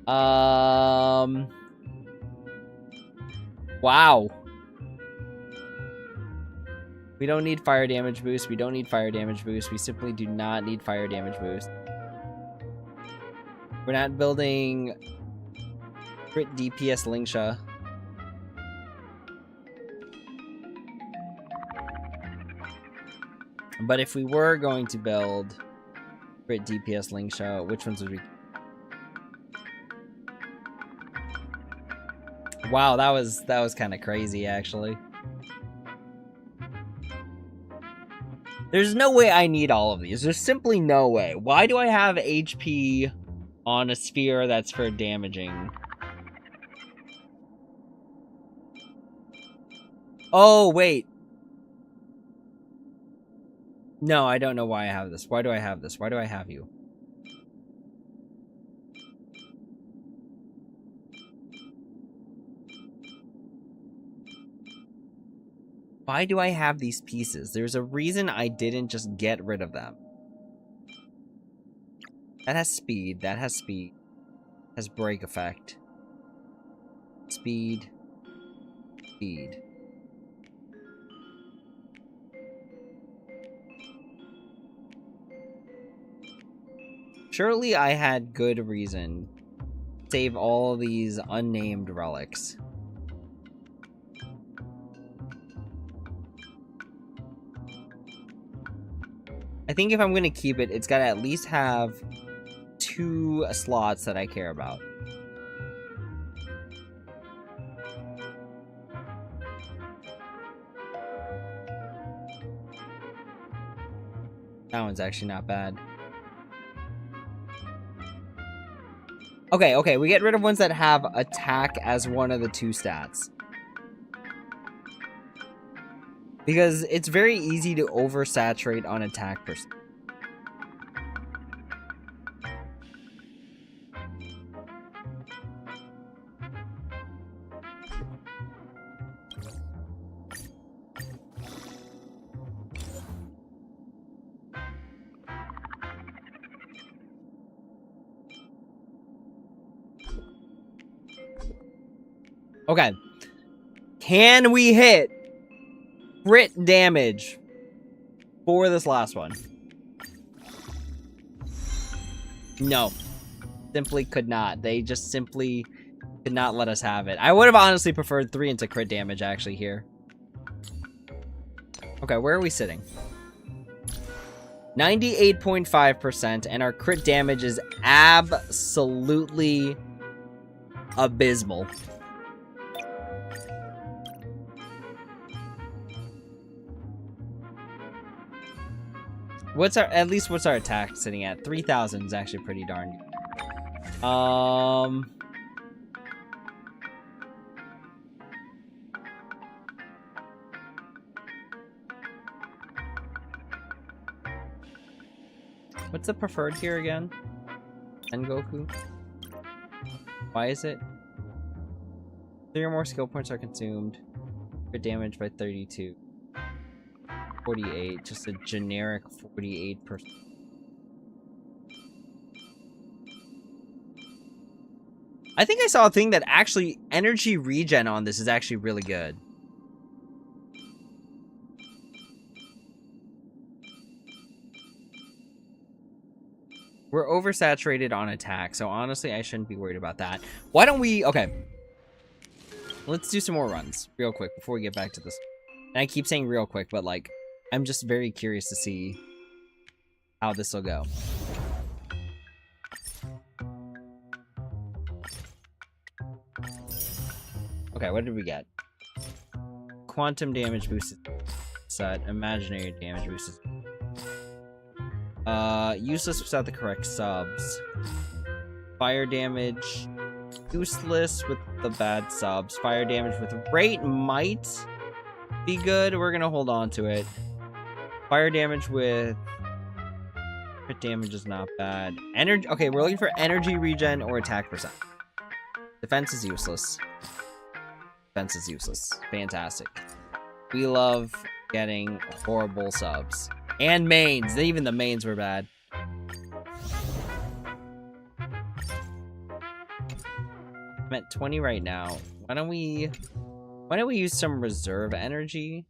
Wow. We don't need fire damage boost. We don't need fire damage boost. We simply do not need fire damage boost. We're not building crit DPS Lingsha. But if we were going to build crit DPS Lingsha, which ones would we... Wow, that was kind of crazy, actually. There's no way I need all of these. There's simply no way. Why do I have HP on a sphere that's for damaging? Oh, wait. No, I don't know why I have this. Why do I have this? Why do I have you? Why do I have these pieces? There's a reason I didn't just get rid of them. That has speed. That has speed. Has break effect. Speed. Speed. Surely I had good reason to save all these unnamed relics. I think if I'm going to keep it, it's got to at least have 2 slots that I care about. That one's actually not bad. Okay, we get rid of ones that have attack as one of the 2 stats. Because it's very easy to oversaturate on attack per... Okay. Can we hit crit damage for this last one? No. Simply could not. They just simply could not let us have it. I would have honestly preferred 3 into crit damage actually here. Okay, where are we sitting? 98.5%, and our crit damage is absolutely abysmal. What's our attack sitting at? 3,000 is actually pretty darn good. What's the preferred here again? Sengoku? Why is it? 3 or more skill points are consumed. Crit damage by 32. 48. Just a generic 48%. I think I saw a thing that actually energy regen on this is actually really good. We're oversaturated on attack, so honestly, I shouldn't be worried about that. Why don't we... Okay. Let's do some more runs real quick before we get back to this. And I keep saying real quick, but, like, I'm just very curious to see how this will go. Okay, what did we get? Quantum damage boosted set. Imaginary damage boosted. Useless without the correct subs. Fire damage. Useless with the bad subs. Fire damage with rate might be good. We're gonna hold on to it. Fire damage with crit damage is not bad. Energy. Okay, we're looking for energy regen or attack percent. Defense is useless. Defense is useless. Fantastic. We love getting horrible subs. And mains. Even the mains were bad. I'm at 20 right now. Why don't we use some reserve energy?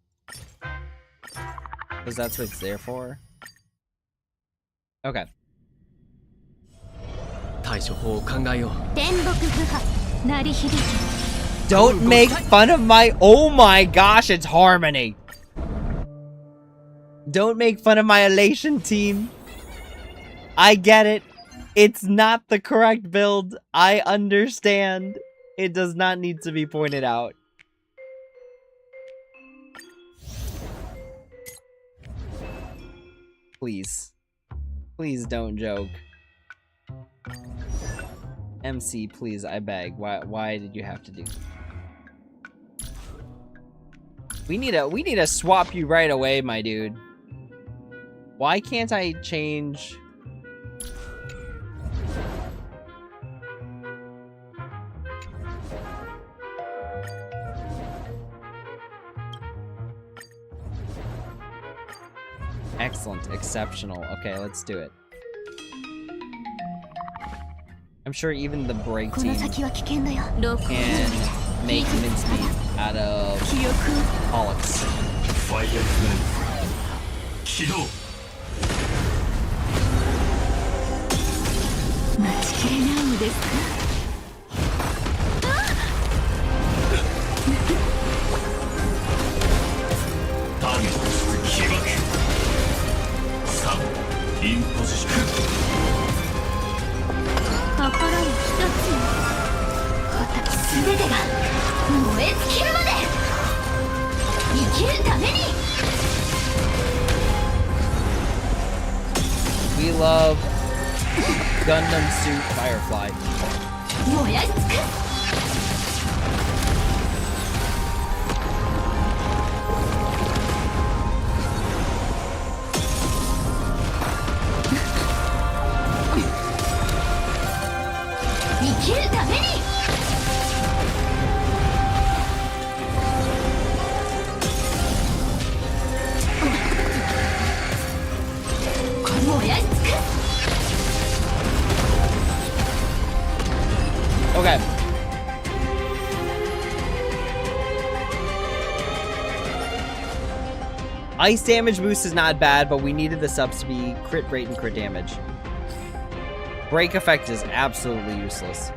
Because that's what it's there for. Okay. Don't make fun of my... Oh my gosh, it's Harmony. Don't make fun of my elation team. I get it. It's not the correct build. I understand. It does not need to be pointed out. Please. Please don't joke. MC, please, I beg. Why did you have to do? We need to swap you right away, my dude. Why can't I change? Excellent, exceptional. Okay, let's do it. I'm sure even the break team can make mincemeat out of Pollux. We love Gundam Suit Firefly. Okay. Ice damage boost is not bad, but we needed the subs to be crit rate and crit damage. Break effect is absolutely useless.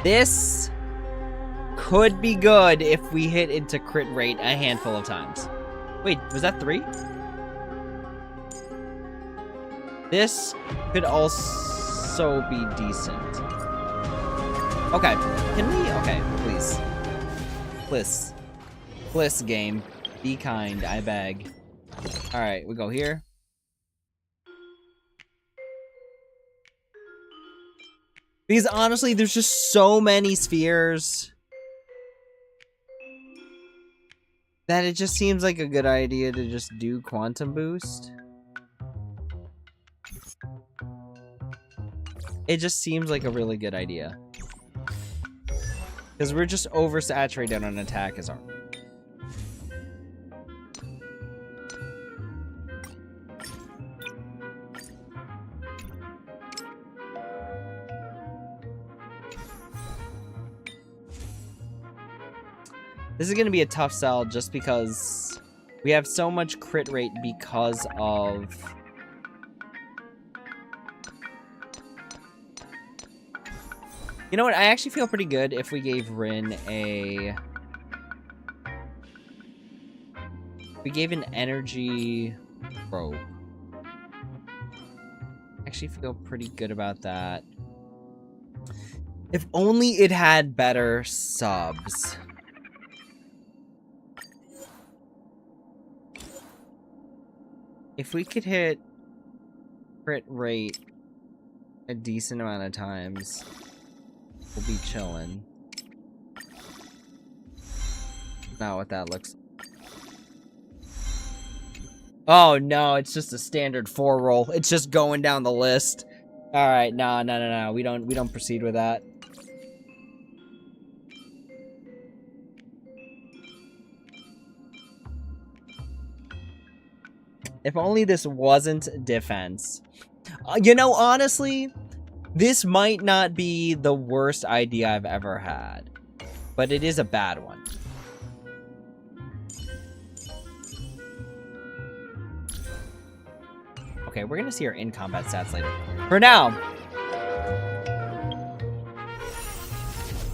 This could be good if we hit into crit rate a handful of times. Wait, was that 3? This could also be decent. Okay, can we? Okay, please. Please. Please, game. Be kind, I beg. Alright, we go here. Because honestly, there's just so many spheres that it just seems like a good idea to just do quantum boost. It just seems like a really good idea. Because we're just oversaturated on attack as our. This is going to be a tough sell just because we have so much crit rate because of... You know what? I actually feel pretty good if we gave Rin a... We gave an energy probe. I actually feel pretty good about that. If only it had better subs. If we could hit crit rate a decent amount of times, we'll be chilling. Not what that looks like. Oh no, it's just a standard 4 roll. It's just going down the list. Alright, no. We don't proceed with that. If only this wasn't defense. You know, honestly, this might not be the worst idea I've ever had. But it is a bad one. Okay, we're gonna see our in-combat stats later.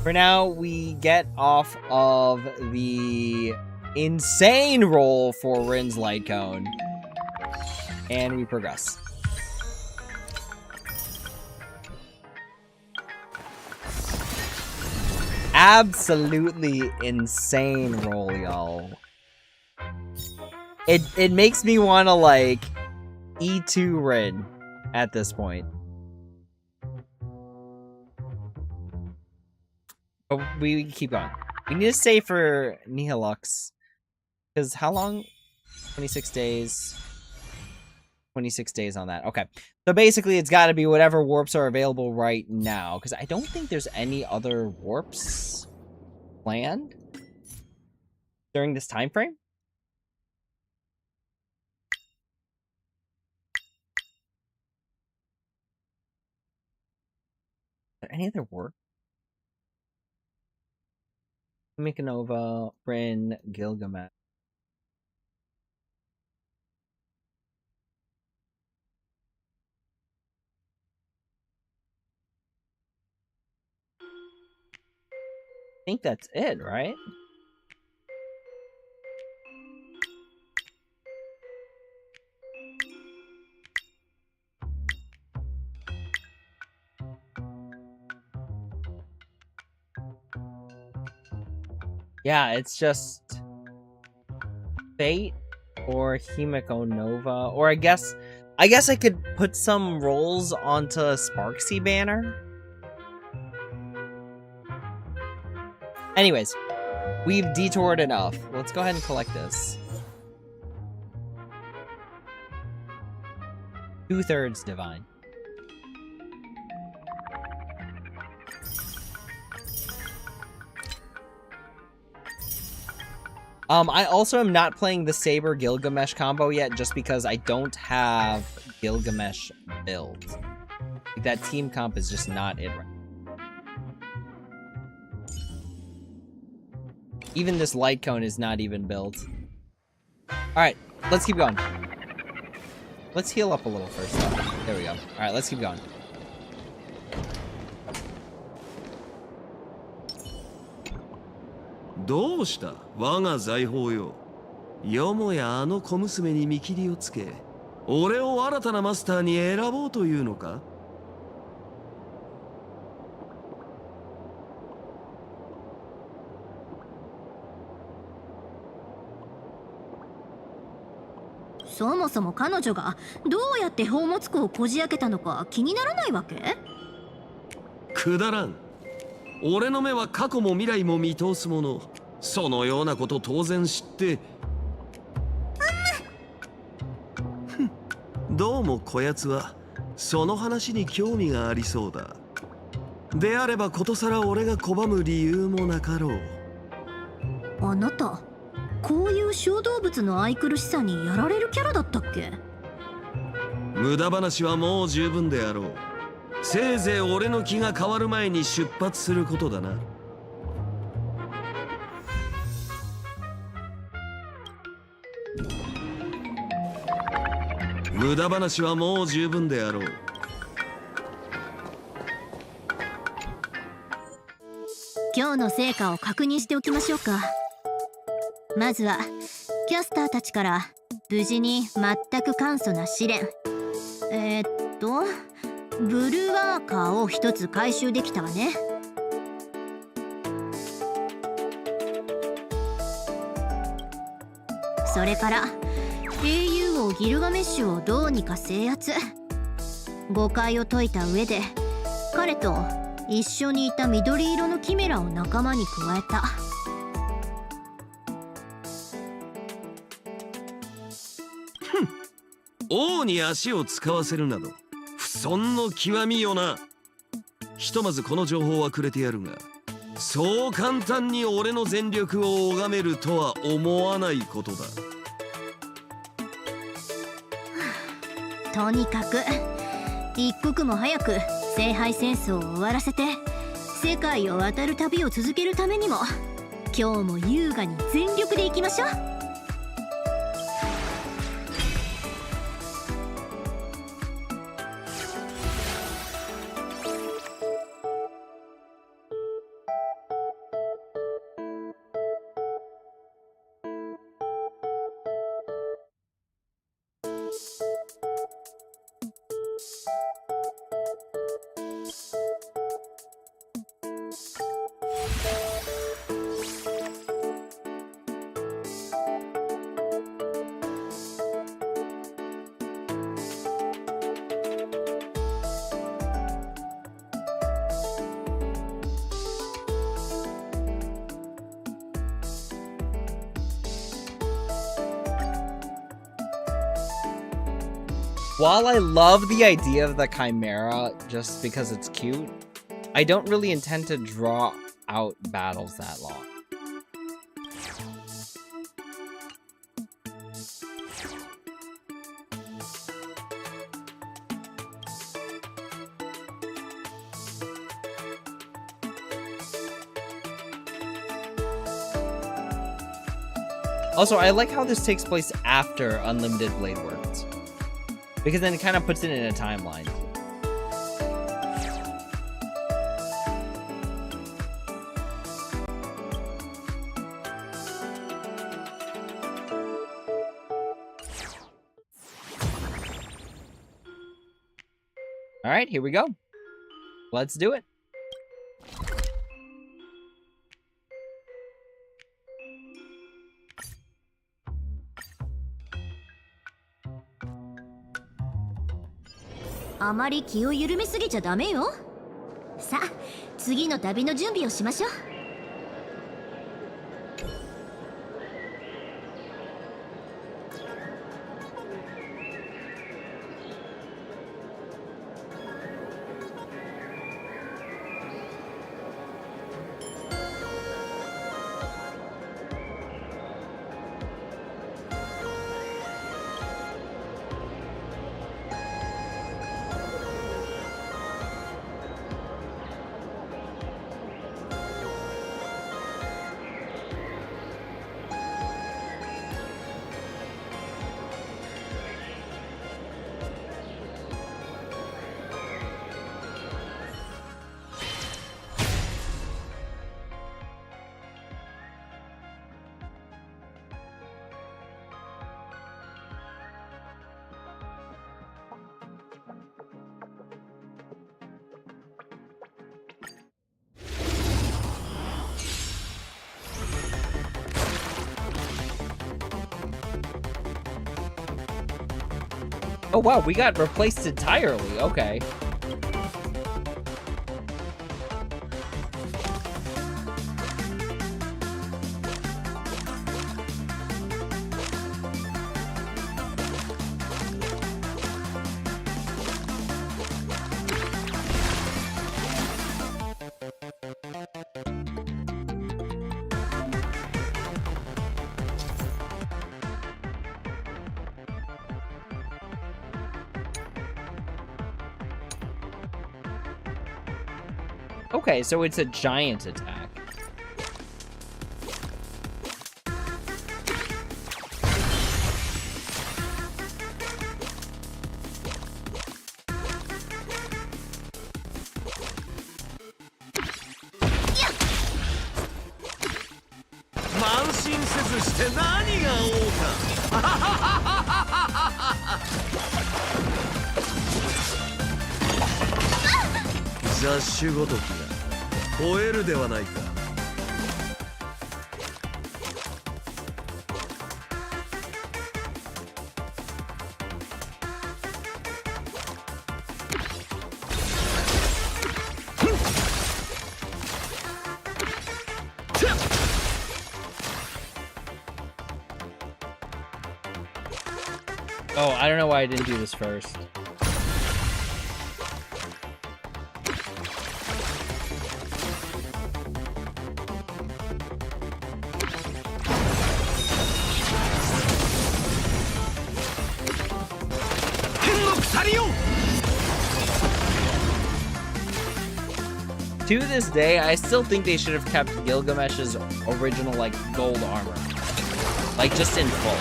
For now, we get off of the insane roll for Rin's Light Cone. And we progress. Absolutely insane roll, y'all. It makes me want to, like, E2 Rin at this point. But we keep going. We need to save for Nihilux. Because how long? 26 days. 26 days on that. Okay. So basically, it's got to be whatever warps are available right now. Because I don't think there's any other warps planned during this time frame. Are there any other warps? Mikanova, Rin, Gilgamesh. I think that's it, right? Yeah, it's just Fate or Himiko Nova, or I guess I could put some rolls onto Sparksy banner. Anyways, we've detoured enough. Let's go ahead and collect this. 2/3 divine. I also am not playing the Saber Gilgamesh combo yet, just because I don't have Gilgamesh build. Like, that team comp is just not it right now. Even this light cone is not even built. Alright, let's keep going. Let's heal up a little first, though. There we go. Alright, let's keep going.どうした我が財宝よ。よもやあの小娘に見切りをつけ、俺を新たなマスターに選ぼうというのか？そもそも彼女がどうやって宝物庫をこじ開けたのか気にならないわけ？くだらん。俺の目は過去も未来も見通すもの。そのようなこと当然知って。どうもこやつはその話に興味がありそうだ。であればことさら俺が拒む理由もなかろう。あなたこういう小動物の愛くるしさにやられるキャラだったっけ？無駄話はもう十分であろう。せいぜい俺の気が変わる前に出発することだな。無駄話はもう十分であろう。今日の成果を確認しておきましょうか。まずはキャスターたちから無事に全く簡素な試練ブルーワーカーを一つ回収できたわね。それから英雄王ギルガメッシュをどうにか制圧。誤解を解いた上で彼と一緒にいた緑色のキメラを仲間に加えた。王に足を使わせるなど不遜の極みよな。ひとまずこの情報はくれてやるが、そう簡単に俺の全力を拝めるとは思わないことだ。とにかく一刻も早く聖杯戦争を終わらせて世界を渡る旅を続けるためにも今日も優雅に全力でいきましょう。While I love the idea of the Chimera just because it's cute, I don't really intend to draw out battles that long. Also, I like how this takes place after Unlimited Blade Works, because then it kind of puts it in a timeline. All right, here we go. Let's do it. あまり気を緩めすぎちゃダメよ。さあ、次の旅の準備をしましょう。Oh wow, we got replaced entirely. Okay. Okay, so it's a giant attack. Oh, I don't know why I didn't do this first. To this day, I still think they should have kept Gilgamesh's original, like, gold armor. Like, just in full.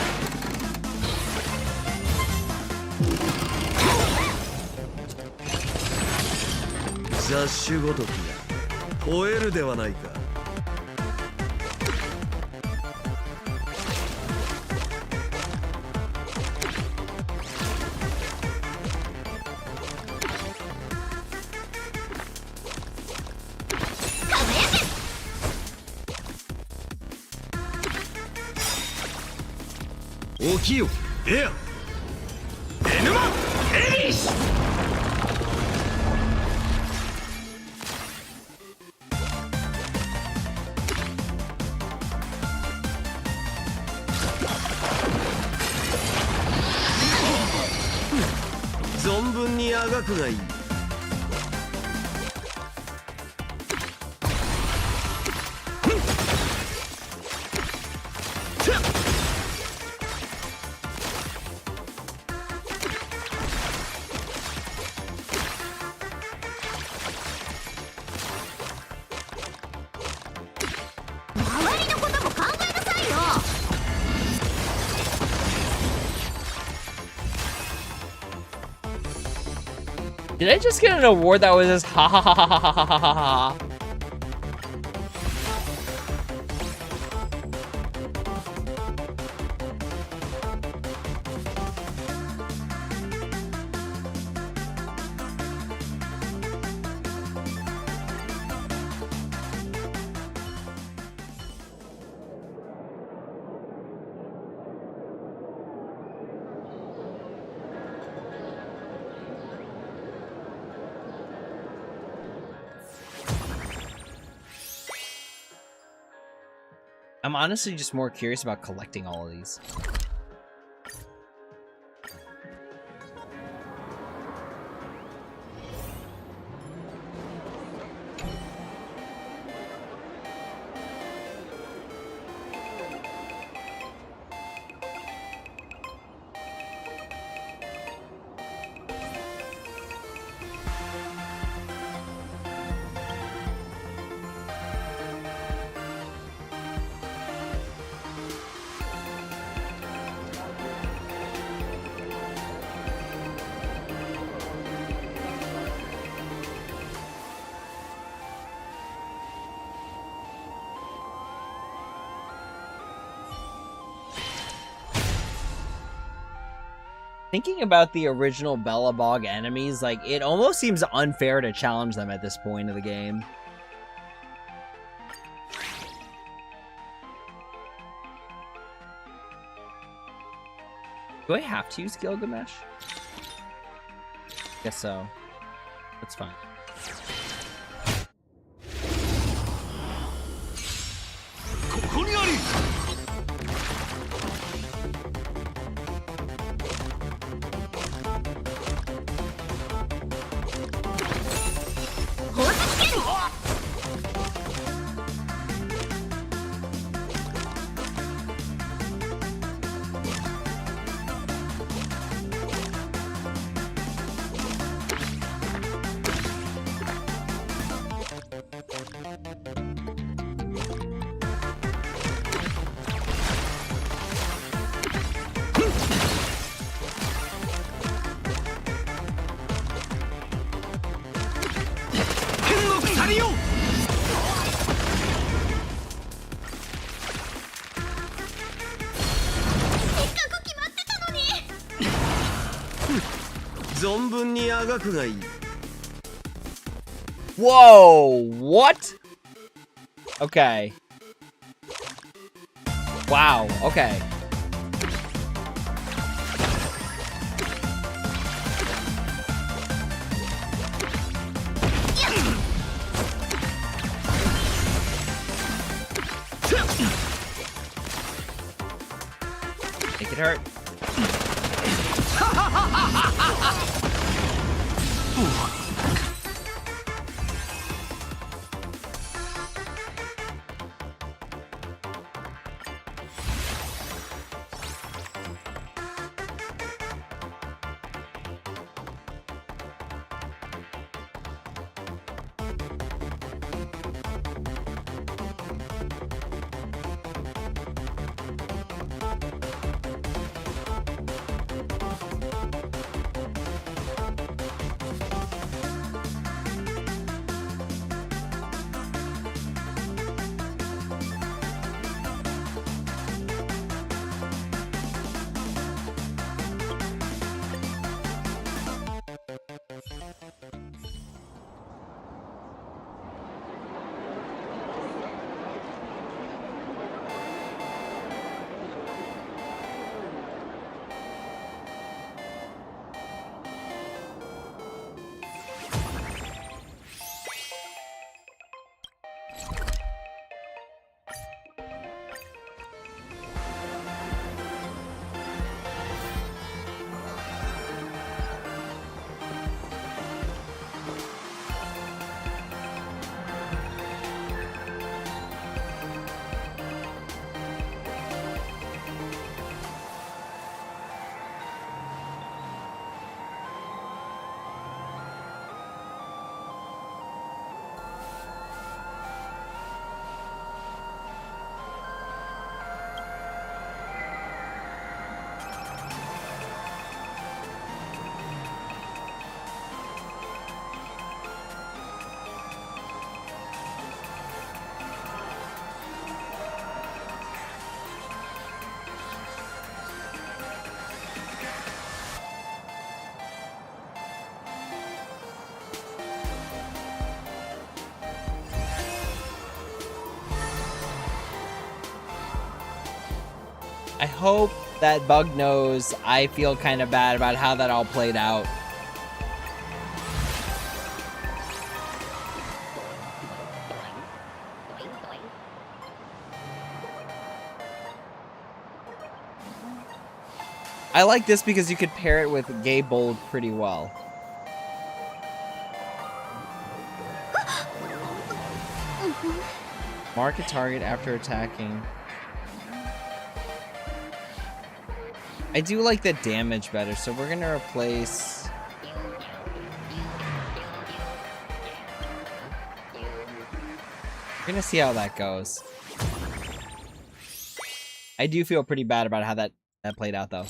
Did I just get an award that was just ha ha ha ha ha ha ha ha ha? I'm honestly just more curious about collecting all of these. Thinking about the original Bellabog enemies, like, it almost seems unfair to challenge them at this point of the game. Do I have to use Gilgamesh? Guess so. That's fine. Whoa! What? Okay. Wow, okay. Make it hurt. I hope that Bug knows I feel kind of bad about how that all played out. I like this because you could pair it with Gay Bold pretty well. Mark a target after attacking. I do like the damage better, so we're gonna replace... We're gonna see how that goes. I do feel pretty bad about how that played out, though.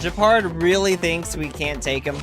Japard really thinks we can't take him.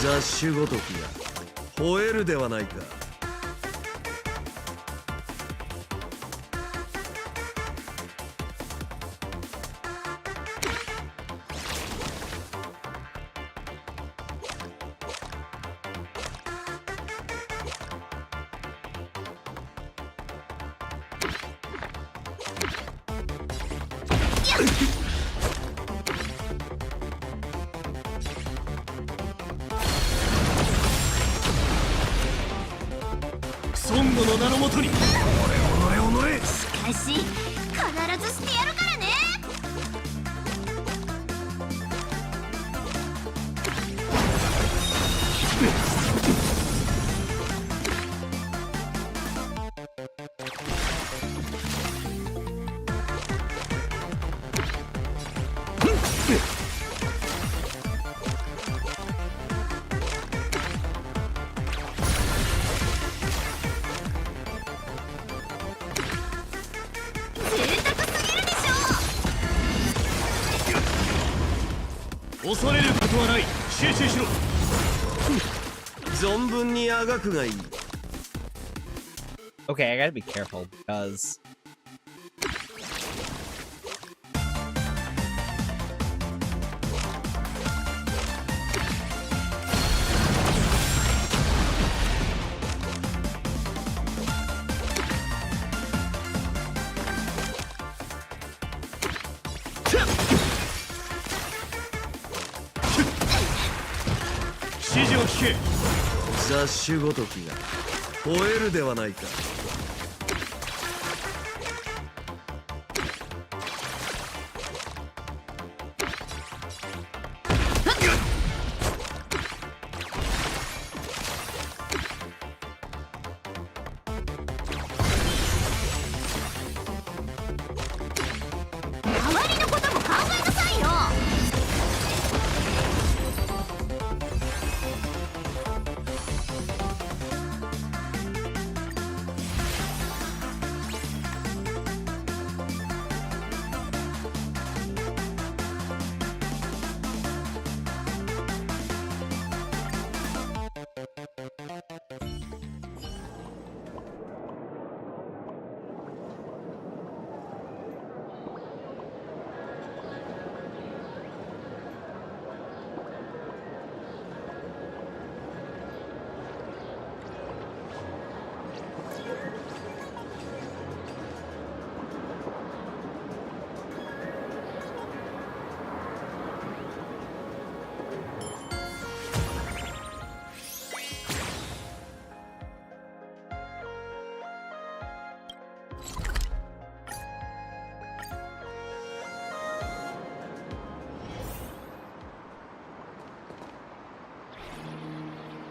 雑種ごときが吠えるではないか。孫悟の名のもとに。しかし必ずしてやるからね。恐れることはない。集中しろ。存分にあがくがいい。 Okay, I gotta be careful because... Shit. 雑種ごときが吠えるではないか。周りのことも考えなさいよ。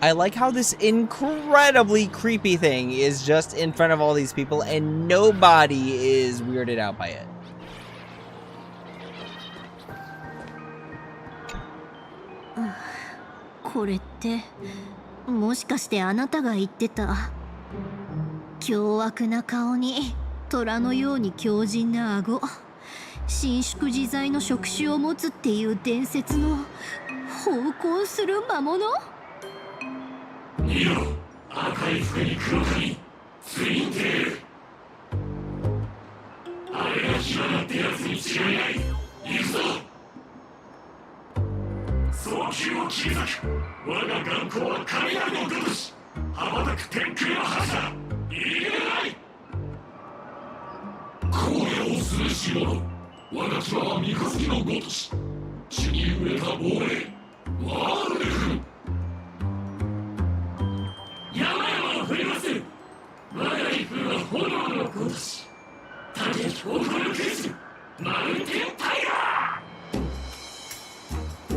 I like how this incredibly creepy thing is just in front of all these people and nobody is weirded out by it. これってもしかしてあなたが言ってた凶悪な顔に虎のように強靭な顎、伸縮自在の触手を持つっていう伝説の奉公する魔物？見ろ、赤い服に黒髪、ツインテール。あれが火花ってやつに違いない。行くぞ。早急を切り裂く。我が眼光は雷のごとし、羽ばたく天空の覇者。逃げない。荒野をするし者、我が牙は三日月のごとし、地に植えた亡霊、ワールデフ。山々を振りまする。我が威風は炎のごとし、高き誇る剣士、マウンテンタイガー。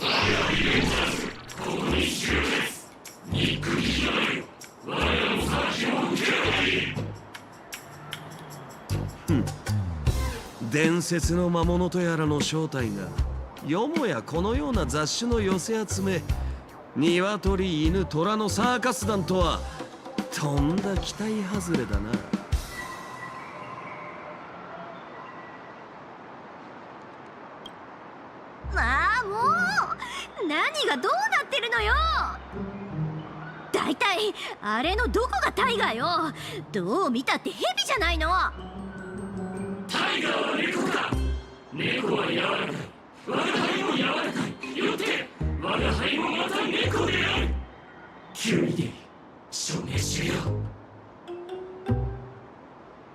我がリベンジャーズ、ここに集結。憎き日がない。我らの裁きを受ければいい。伝説の魔物とやらの正体がよもやこのような雑種の寄せ集め、鶏、犬、虎のサーカス団とはとんだ期待外れだな。まあもう何がどうなってるのよ。だいたいあれのどこがタイガーよ。どう見たってヘビじゃないの。タイガーは猫だ。猫は柔らかい。我が輩も柔らかい。よって我が輩もまた猫である。キュウリで証明しよう。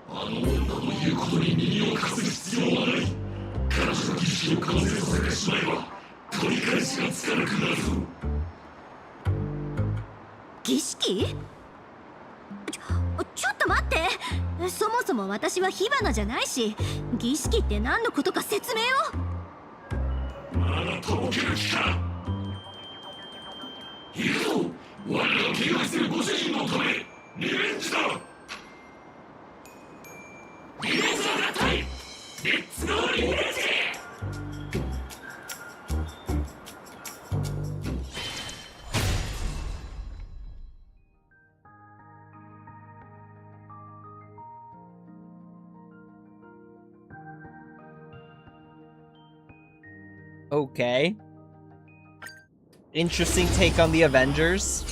あの女の言うことに耳を貸す必要はない。彼女の儀式を完成させてしまえば取り返しがつかなくなるぞ。儀式？ちょっと待って。そもそも私は火花じゃないし、儀式って何のことか説明を。まだとぼける気か。行くぞ。我らを敬愛するご主人のためリベンジだ。リベンジは合体。レッツゴーリベンジ。Okay. Interesting take on the Avengers.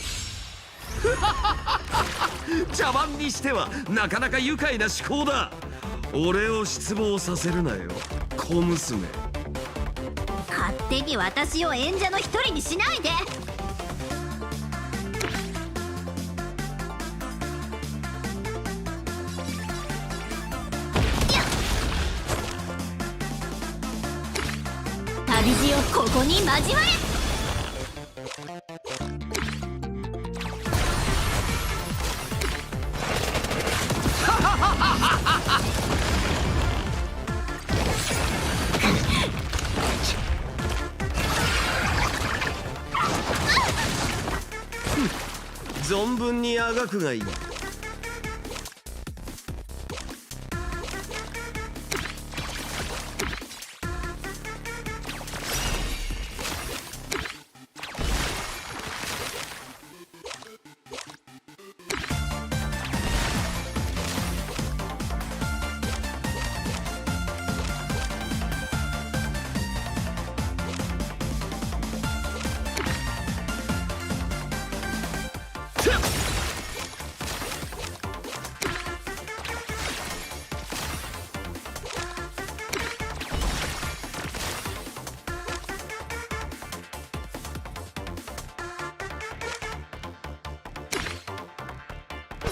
茶番にしてはなかなか愉快な思考だ。俺を失望させるなよ、小娘。勝手に私を演者の一人にしないで。旅路をここに交われ。存分にあがくがいい。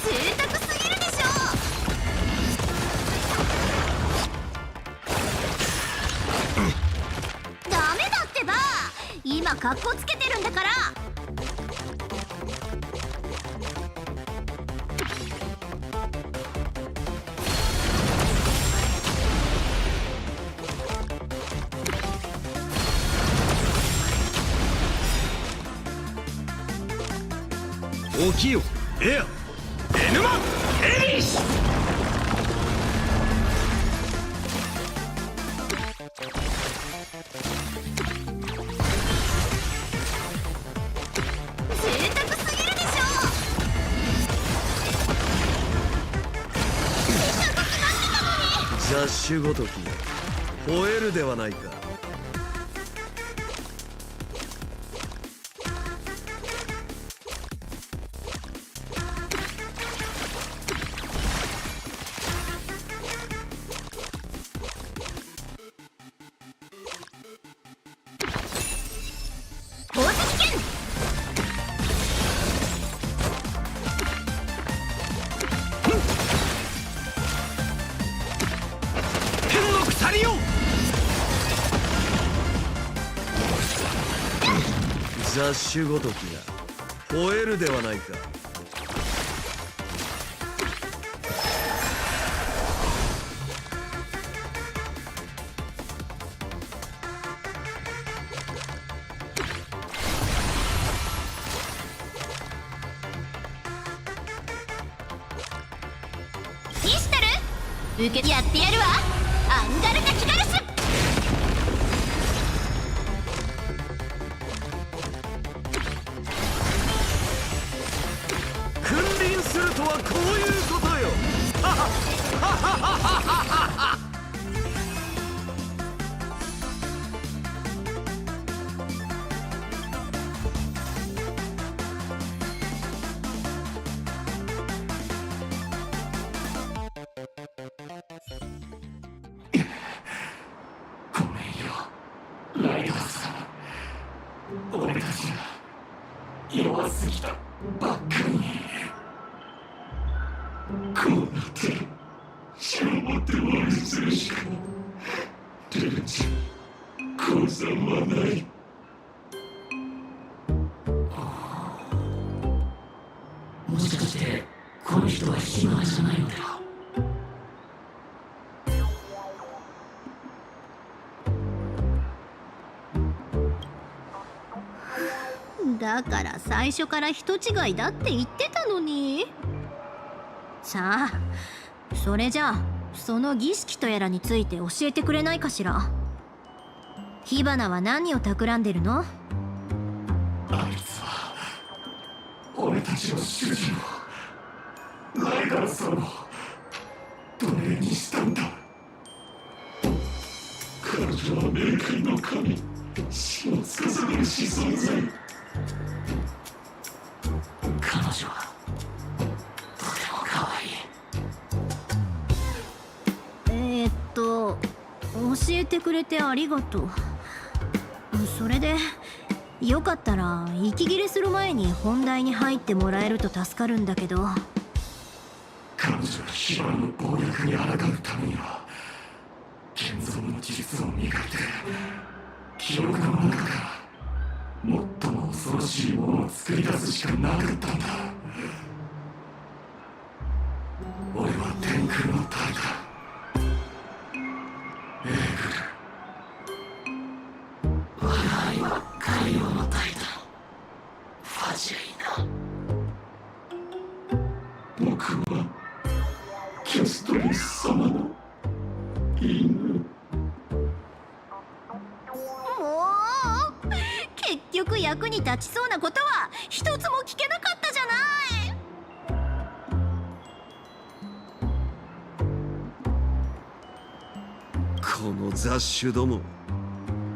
贅沢すぎるでしょ。ダメだってば。今カッコつけてるんだから。起きよエアエヌマエリス。贅沢すぎるでしょ。雑種ごとき吠えるではないか。雑種ごときが吠えるではないか。イシュタル、受けやってやるわ。アンガルタキガルス。君臨するとはこういうことよ。ごめんよ、ライダーさん。俺たちが弱すぎたばっかりに。こうなったら死をもって終わりするしか出口降参はない。もしかしてこの人はヒマじゃないのか。だから最初から人違いだって言ってたのに。さあ、それじゃあその儀式とやらについて教えてくれないかしら。火花は何を企んでるの？あいつは俺たちの主人をライダーさんを奴隷にしたんだ。彼女は冥界の神、死を司る子孫在。彼女はとても可愛い。教えてくれてありがとう。それでよかったら息切れする前に本題に入ってもらえると助かるんだけど。彼女が火花の暴力に抗うためには現存の技術を磨いて記憶の中から最も恐ろしいものを作り出すしかなかったんだ。俺は天空のタイだ。エーグル。我が愛は海洋のタイだ。ファジェイナ。僕はキャストリス様の犬。もう結局役に立ちそうなことは一つも聞けなかったじゃない。この雑種ども、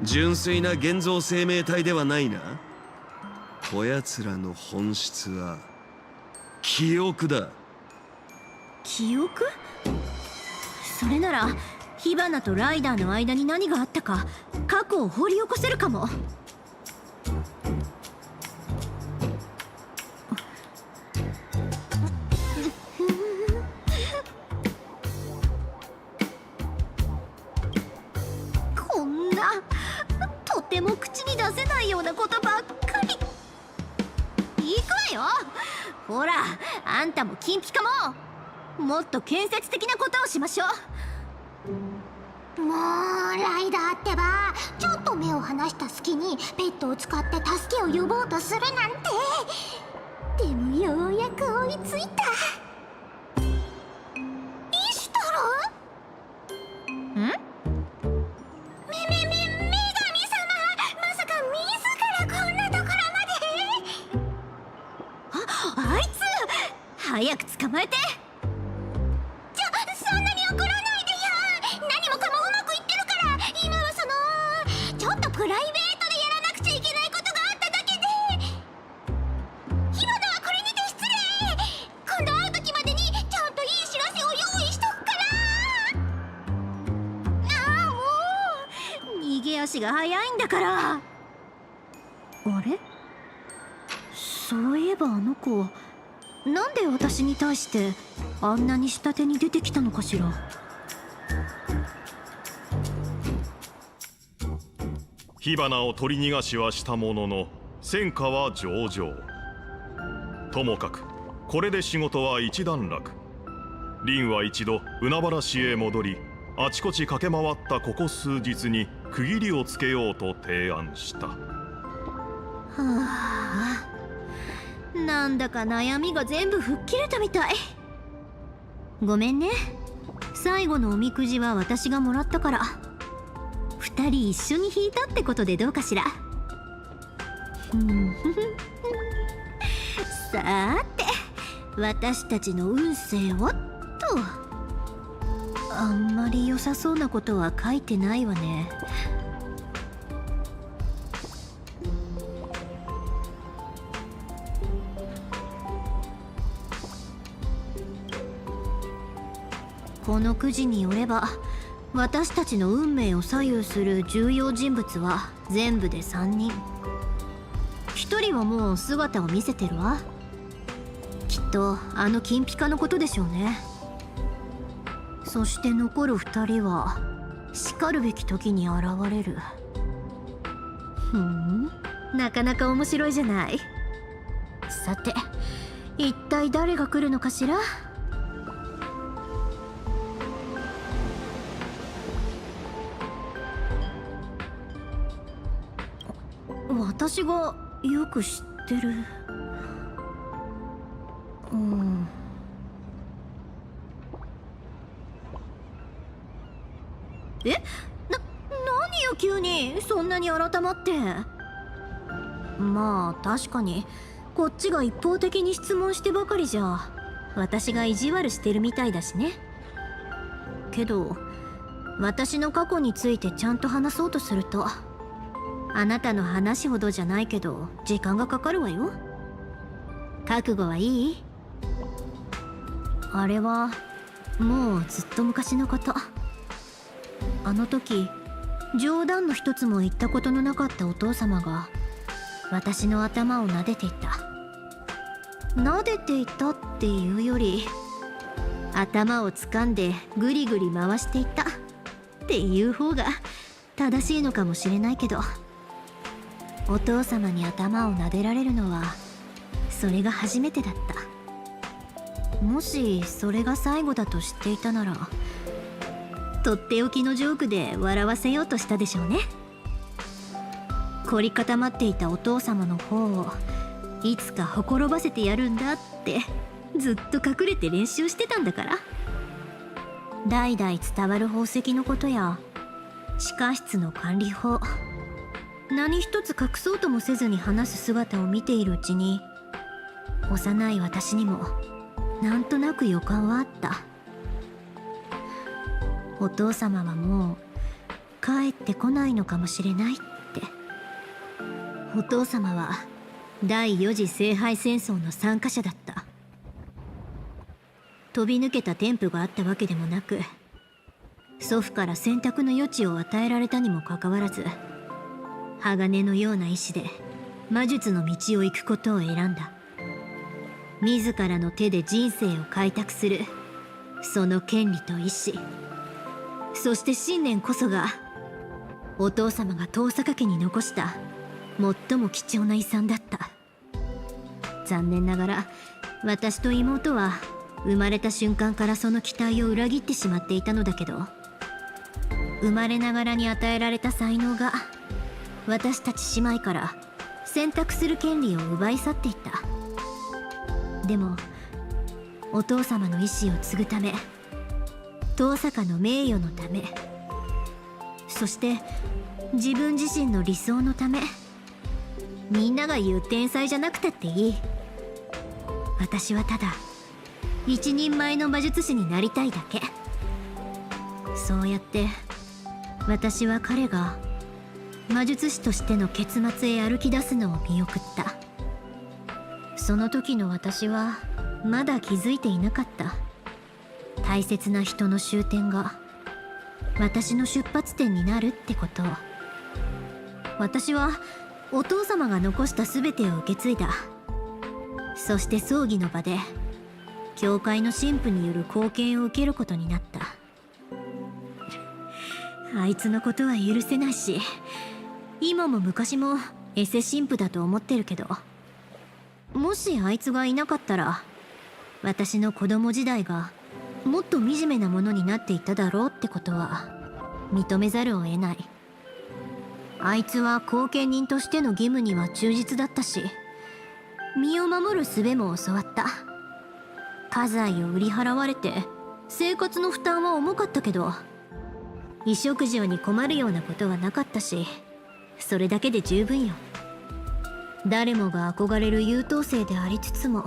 純粋な現像生命体ではないな。こやつらの本質は記憶だ。記憶？それなら火花とライダーの間に何があったか過去を掘り起こせるかも。こんなとても口に出せないようなことばっかり。行くわよ。ほら、あんたも金ピカももっと建設的なことをしましょう。もうライダーってば、ちょっと目を離した隙にペットを使って助けを呼ぼうとするなんて。でもようやく追いついた。イシュタル？ん？女神様、まさか自らこんなところまで。あいつ早く捕まえて。そんなに怒らないでよ。何もかもうまくいってるから。今はちょっとプライベートでやらなくちゃいけないことがあっただけで。火花はこれにて失礼。今度会う時までにちゃんといい知らせを用意しとくから。ああ、もう逃げ足が速いんだから。あれ？そういえばあの子なんで私に対してあんなに下手に出てきたのかしら。火花を取り逃がしはしたものの戦果は上々。ともかくこれで仕事は一段落。凛は一度海原市へ戻り、あちこち駆け回ったここ数日に区切りをつけようと提案した。はあ、なんだか悩みが全部吹っ切れたみたい。ごめんね、最後のおみくじは私がもらったから2人一緒に引いたってことでどうかしら。さーて、私たちの運勢はと。あんまり良さそうなことは書いてないわね。このくじによれば、私たちの運命を左右する重要人物は全部で3人。1人はもう姿を見せてるわ。きっとあの金ピカのことでしょうね。そして残る2人はしかるべき時に現れる。なかなか面白いじゃない。さて、一体誰が来るのかしら。私がよく知ってる。何よ急にそんなに改まって。まあ確かにこっちが一方的に質問してばかりじゃ私が意地悪してるみたいだしね。けど私の過去についてちゃんと話そうとすると、あなたの話ほどじゃないけど時間がかかるわよ。覚悟はいい？あれはもうずっと昔のこと。あの時冗談の一つも言ったことのなかったお父様が私の頭を撫でていた。撫でていたっていうより、頭を掴んでぐりぐり回していたっていう方が正しいのかもしれないけど、お父様に頭を撫でられるのはそれが初めてだった。もしそれが最後だと知っていたなら、とっておきのジョークで笑わせようとしたでしょうね。凝り固まっていたお父様の方をいつかほころばせてやるんだってずっと隠れて練習してたんだから。代々伝わる宝石のことや地下室の管理法、何一つ隠そうともせずに話す姿を見ているうちに、幼い私にもなんとなく予感はあった。お父様はもう帰ってこないのかもしれないって。お父様は第4次聖杯戦争の参加者だった。飛び抜けた天賦があったわけでもなく、祖父から選択の余地を与えられたにもかかわらず、鋼のような意志で魔術の道を行くことを選んだ。自らの手で人生を開拓するその権利と意志、そして信念こそがお父様が遠坂家に残した最も貴重な遺産だった。残念ながら私と妹は生まれた瞬間からその期待を裏切ってしまっていたのだけど、生まれながらに与えられた才能が私たち姉妹から選択する権利を奪い去っていった。でもお父様の意志を継ぐため、遠坂の名誉のため、そして自分自身の理想のため、みんなが言う天才じゃなくたっていい、私はただ一人前の魔術師になりたいだけ。そうやって私は彼が魔術師としての結末へ歩き出すのを見送った。その時の私はまだ気づいていなかった。大切な人の終点が私の出発点になるってことを。私はお父様が残した全てを受け継いだ。そして葬儀の場で教会の神父による貢献を受けることになった。あいつのことは許せないし、今も昔もエセ神父だと思ってるけど、もしあいつがいなかったら私の子供時代がもっと惨めなものになっていただろうってことは認めざるを得ない。あいつは後見人としての義務には忠実だったし、身を守る術も教わった。家財を売り払われて生活の負担は重かったけど、衣食住に困るようなことはなかったし、それだけで十分よ。誰もが憧れる優等生でありつつも、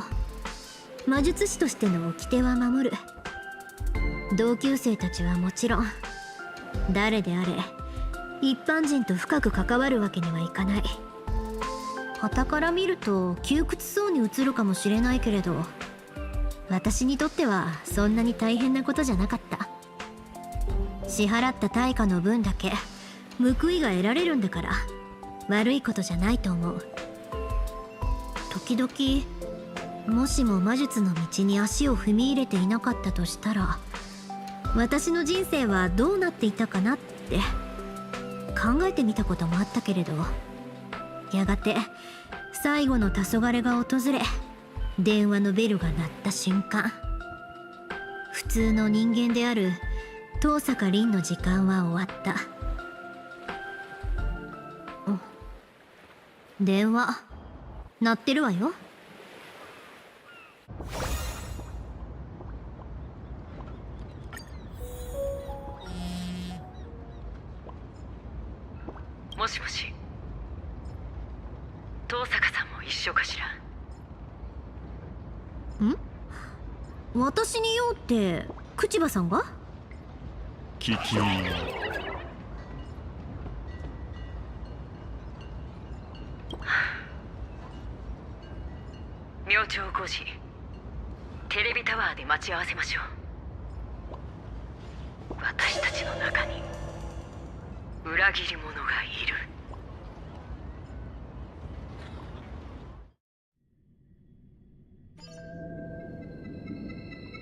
魔術師としての掟は守る。同級生たちはもちろん、誰であれ一般人と深く関わるわけにはいかない。傍から見ると窮屈そうに映るかもしれないけれど、私にとってはそんなに大変なことじゃなかった。支払った対価の分だけ報いが得られるんだから、悪いことじゃないと思う。時々、もしも魔術の道に足を踏み入れていなかったとしたら、私の人生はどうなっていたかなって考えてみたこともあったけれど、やがて最後の黄昏が訪れ、電話のベルが鳴った瞬間、普通の人間である遠坂凛の時間は終わった。電話鳴ってるわよ。もしもし、遠坂さんも一緒かしら。私に用って口場さんが？聞き明朝5時、テレビタワーで待ち合わせましょう。私たちの中に裏切り者がいる。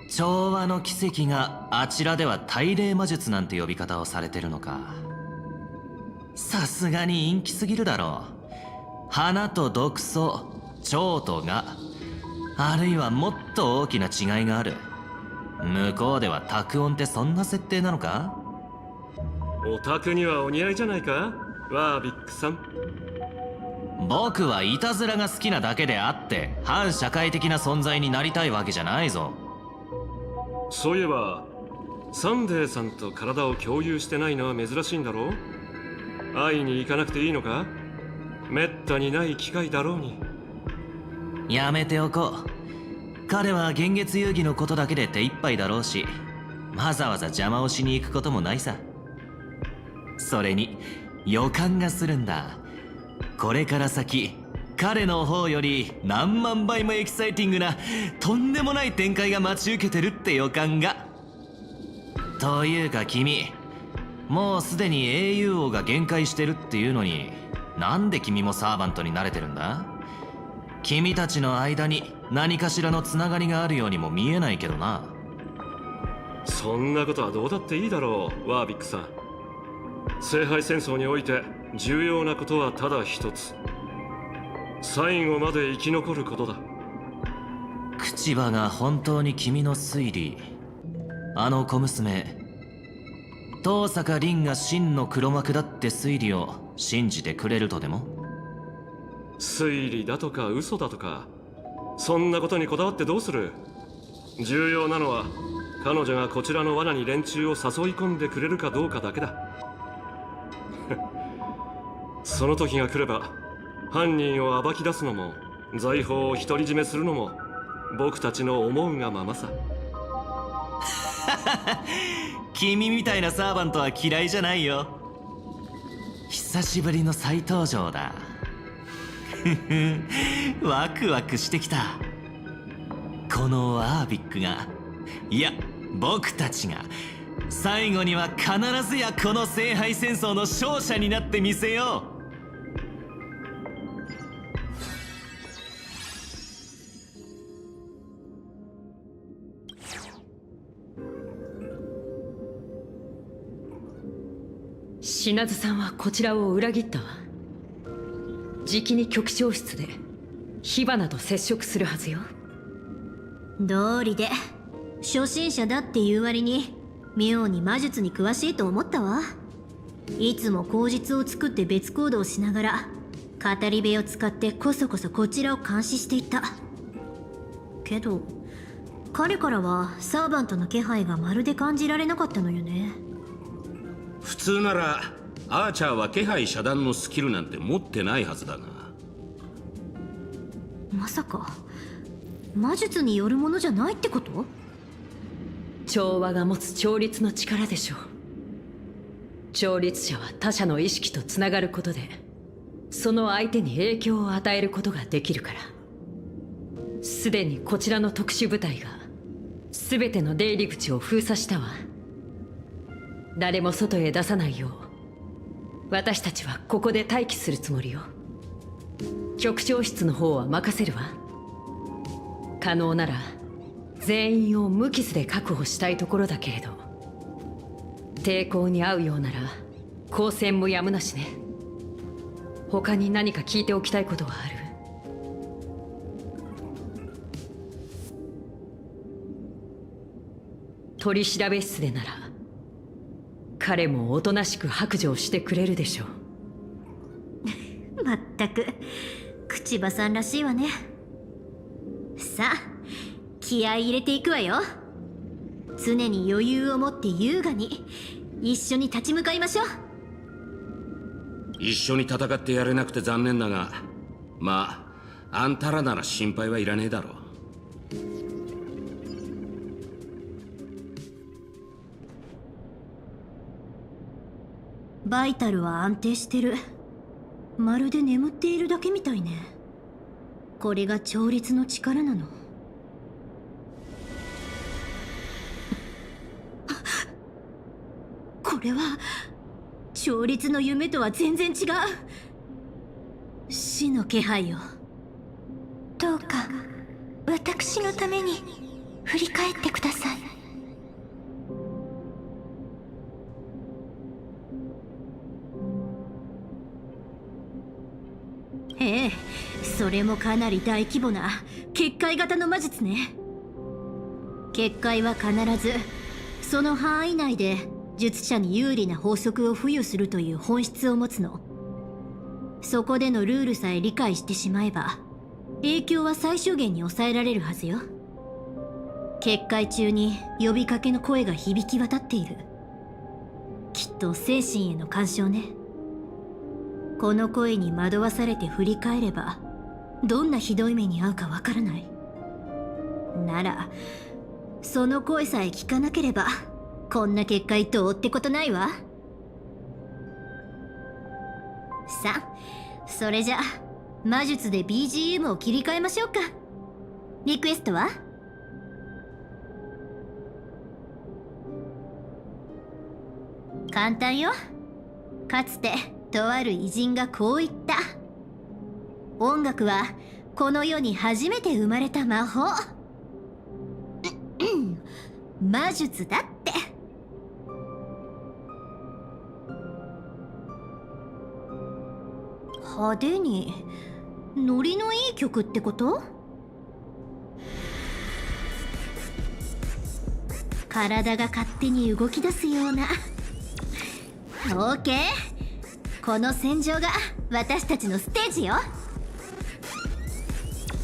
調和の奇跡があちらでは大霊魔術なんて呼び方をされてるのか。さすがに陰気すぎるだろう。花と毒素、蝶と蛾、あるいはもっと大きな違いがある。向こうでは濁音ってそんな設定なのか？お宅にはお似合いじゃないか、ワービックさん。僕はいたずらが好きなだけであって、反社会的な存在になりたいわけじゃないぞ。そういえばサンデーさんと体を共有してないのは珍しいんだろう。会いに行かなくていいのか？めったにない機会だろうに。やめておこう。彼は幻月遊戯のことだけで手一杯だろうし、わざわざ邪魔をしに行くこともないさ。それに予感がするんだ。これから先、彼の方より何万倍もエキサイティングなとんでもない展開が待ち受けてるって予感が。というか君、もうすでに英雄王が限界してるっていうのに、なんで君もサーバントに慣れてるんだ？君たちの間に何かしらのつながりがあるようにも見えないけどな。そんなことはどうだっていいだろう、ワービックさん。聖杯戦争において重要なことはただ一つ。最後まで生き残ることだ。口場が本当に君の推理、あの小娘遠坂凛が真の黒幕だって推理を信じてくれるとでも？推理だとか嘘だとか、そんなことにこだわってどうする。重要なのは彼女がこちらの罠に連中を誘い込んでくれるかどうかだけだ。その時が来れば犯人を暴き出すのも財宝を独り占めするのも僕たちの思うがままさ。君みたいなサーバントは嫌いじゃないよ。久しぶりの再登場だ。ワクワクしてきた。このワービックが、いや僕たちが最後には必ずやこの聖杯戦争の勝者になってみせよう。品津さんはこちらを裏切ったわ。じきに局長室で火花と接触するはずよ。道理で初心者だっていう割に妙に魔術に詳しいと思ったわ。いつも口実を作って別行動しながら語り部を使ってこそこそこちらを監視していた。けど彼からはサーバントの気配がまるで感じられなかったのよね。普通ならアーチャーは気配遮断のスキルなんて持ってないはずだが。まさか魔術によるものじゃないってこと？調和が持つ調律の力でしょう。調律者は他者の意識とつながることでその相手に影響を与えることができるから。すでにこちらの特殊部隊が全ての出入り口を封鎖したわ。誰も外へ出さないよう私たちはここで待機するつもりよ。局長室の方は任せるわ。可能なら全員を無傷で確保したいところだけれど、抵抗に遭うようなら交戦もやむなしね。他に何か聞いておきたいことはある？取り調べ室でなら彼もおとなしく白状してくれるでしょう。まったく口場さんらしいわね。さあ気合い入れていくわよ。常に余裕を持って優雅に一緒に立ち向かいましょう。一緒に戦ってやれなくて残念だが、まああんたらなら心配はいらねえだろう。バイタルは安定してる。まるで眠っているだけみたいね。これが調律の力なの？これは調律の夢とは全然違う。死の気配よ。どうか私のために振り返ってください。ええ、それもかなり大規模な結界型の魔術ね。結界は必ずその範囲内で術者に有利な法則を付与するという本質を持つの。そこでのルールさえ理解してしまえば影響は最小限に抑えられるはずよ。結界中に呼びかけの声が響き渡っている。きっと精神への干渉ね。この声に惑わされて振り返ればどんなひどい目に遭うかわからない。ならその声さえ聞かなければこんな結界どうってことないわ。さあそれじゃ魔術で BGM を切り替えましょうか。リクエストは？簡単よ。かつてとある偉人がこう言った。音楽はこの世に初めて生まれた魔法魔術だって。派手にノリのいい曲ってこと？体が勝手に動き出すような。オーケー、この戦場が私たちのステージよ。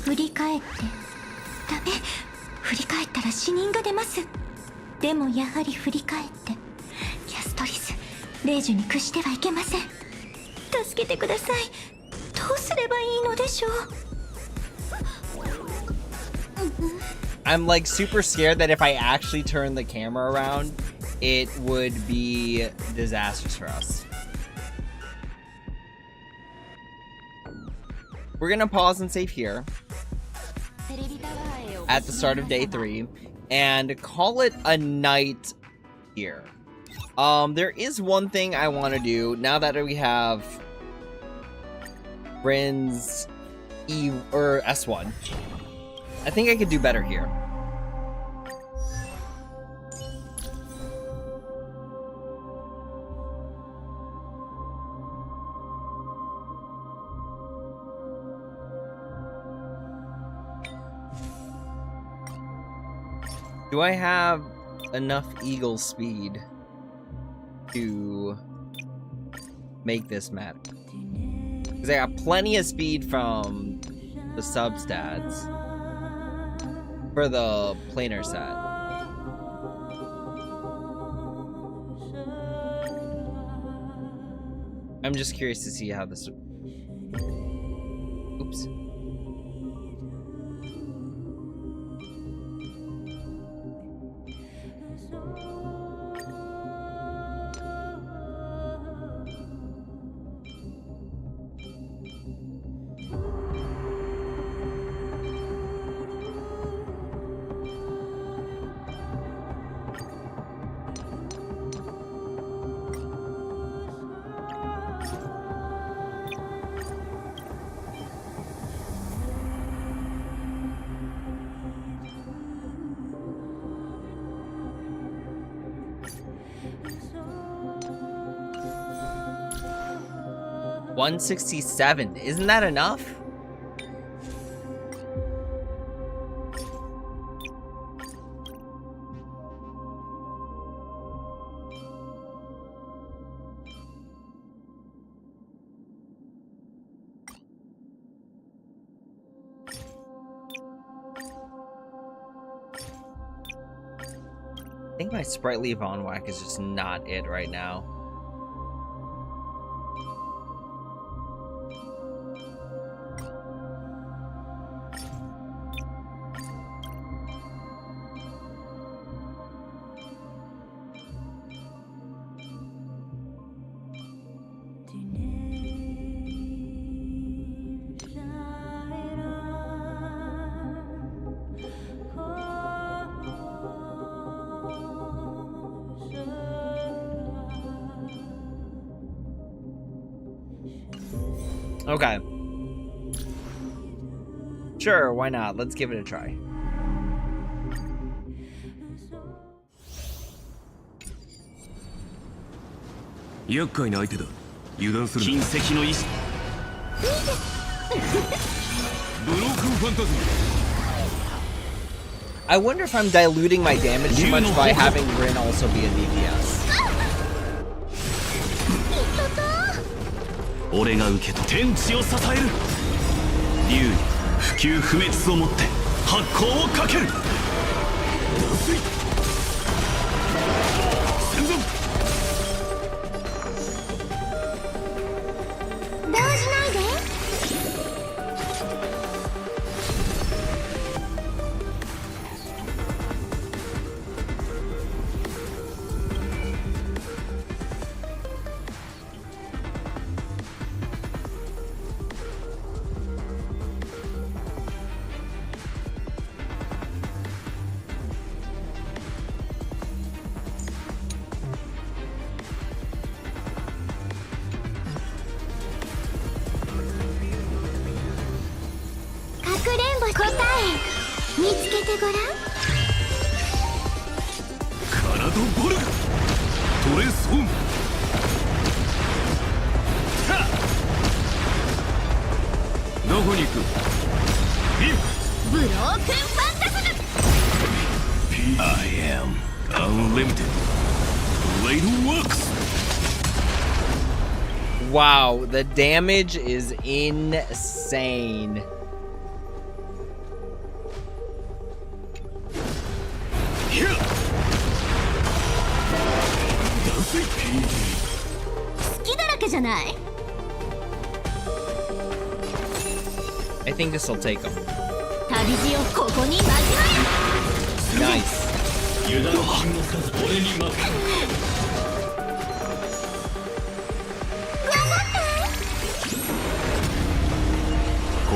振り返ってダメ。振り返ったら死人が出ます。でもやはり振り返って。キャストリス、霊樹に屈してはいけません。助けてください。どうすればいいのでしょう。I'm like super scared that if I actually turn the camera around, it would be disastrous for us. We're gonna pause and save here at the start of day 3 and call it a night here. There is one thing I want to do now that we have Rin's E or S1. I think I could do better here. Do I have enough eagle speed to make this map? Because I got plenty of speed from the substats for the planar set. I'm just curious to see how this... Oops. $167. Isn't that enough? I think my sprightly Von Whack is just not it right now. Okay. Sure, why not? Let's give it a try. I wonder if I'm diluting my damage too much by having Rin also be a DPS. 俺が受け取天地を支える竜に不朽不滅をもって発光をかける戦存動じないで。答え見つけてごらん。カラドボルグトレソンどこに行くブロークンファンタズム I am unlimited Blade works Wow, the damage is insane. I think this will take him. Nice. こ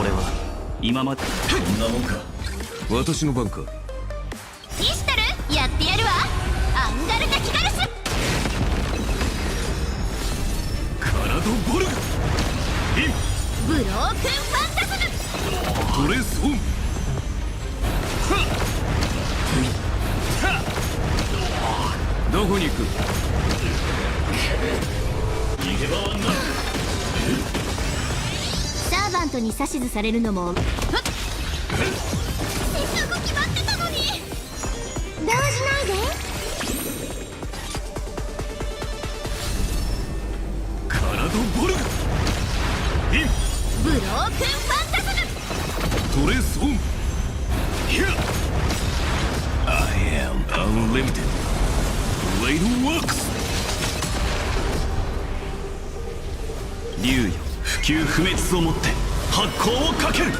れは今までこんなもんか私の番かイシュタルやってやるわアンガルタキガルスカラドボルグブロークンファンタズムトレソンどこに行く逃げ場はないサーバントに指図されるのもせっかく決まってたのに動じないで。カラドボルグインブロークンファンタズム。トレースオンヒア I am unlimited ブレイドワークス竜よ不朽不滅をもって発光をかける。こ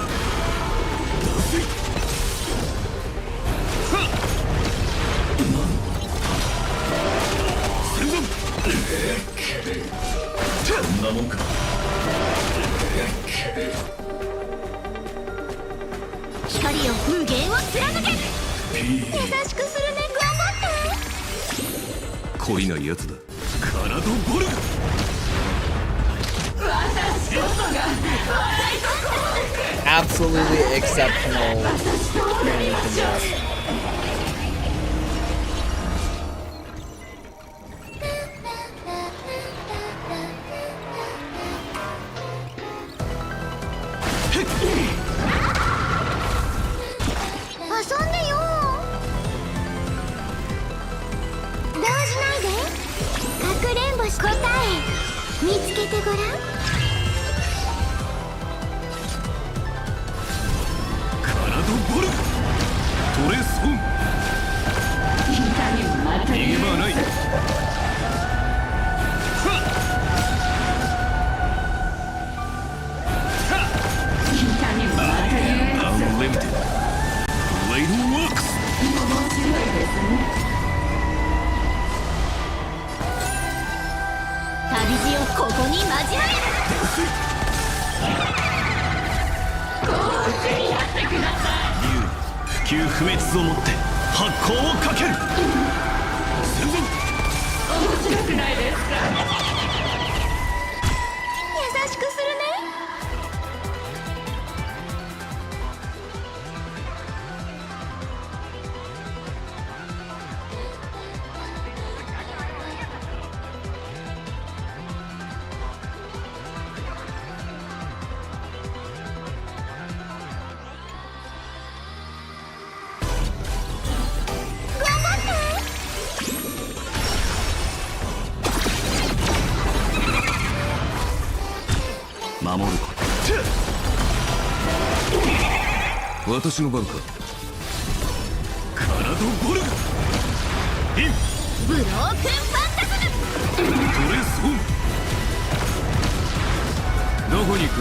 んなもんか。光よ無限を貫け。優しくするね。頑張って。懲りないやつだ。カラドボルグAbsolutely exceptional training from this. 遊んでよ。動じないで。かくれんぼし答え見つけてごらん。カラドボルグトレースオン逃げ場はない。Unlimited ブレイドワークス旅路をここに交われ。不朽不滅をもって発光をかける。戦争優しくするね。守ること私の番か。カラドボルグインブロークンファンタズム。トレースオンどこに行く。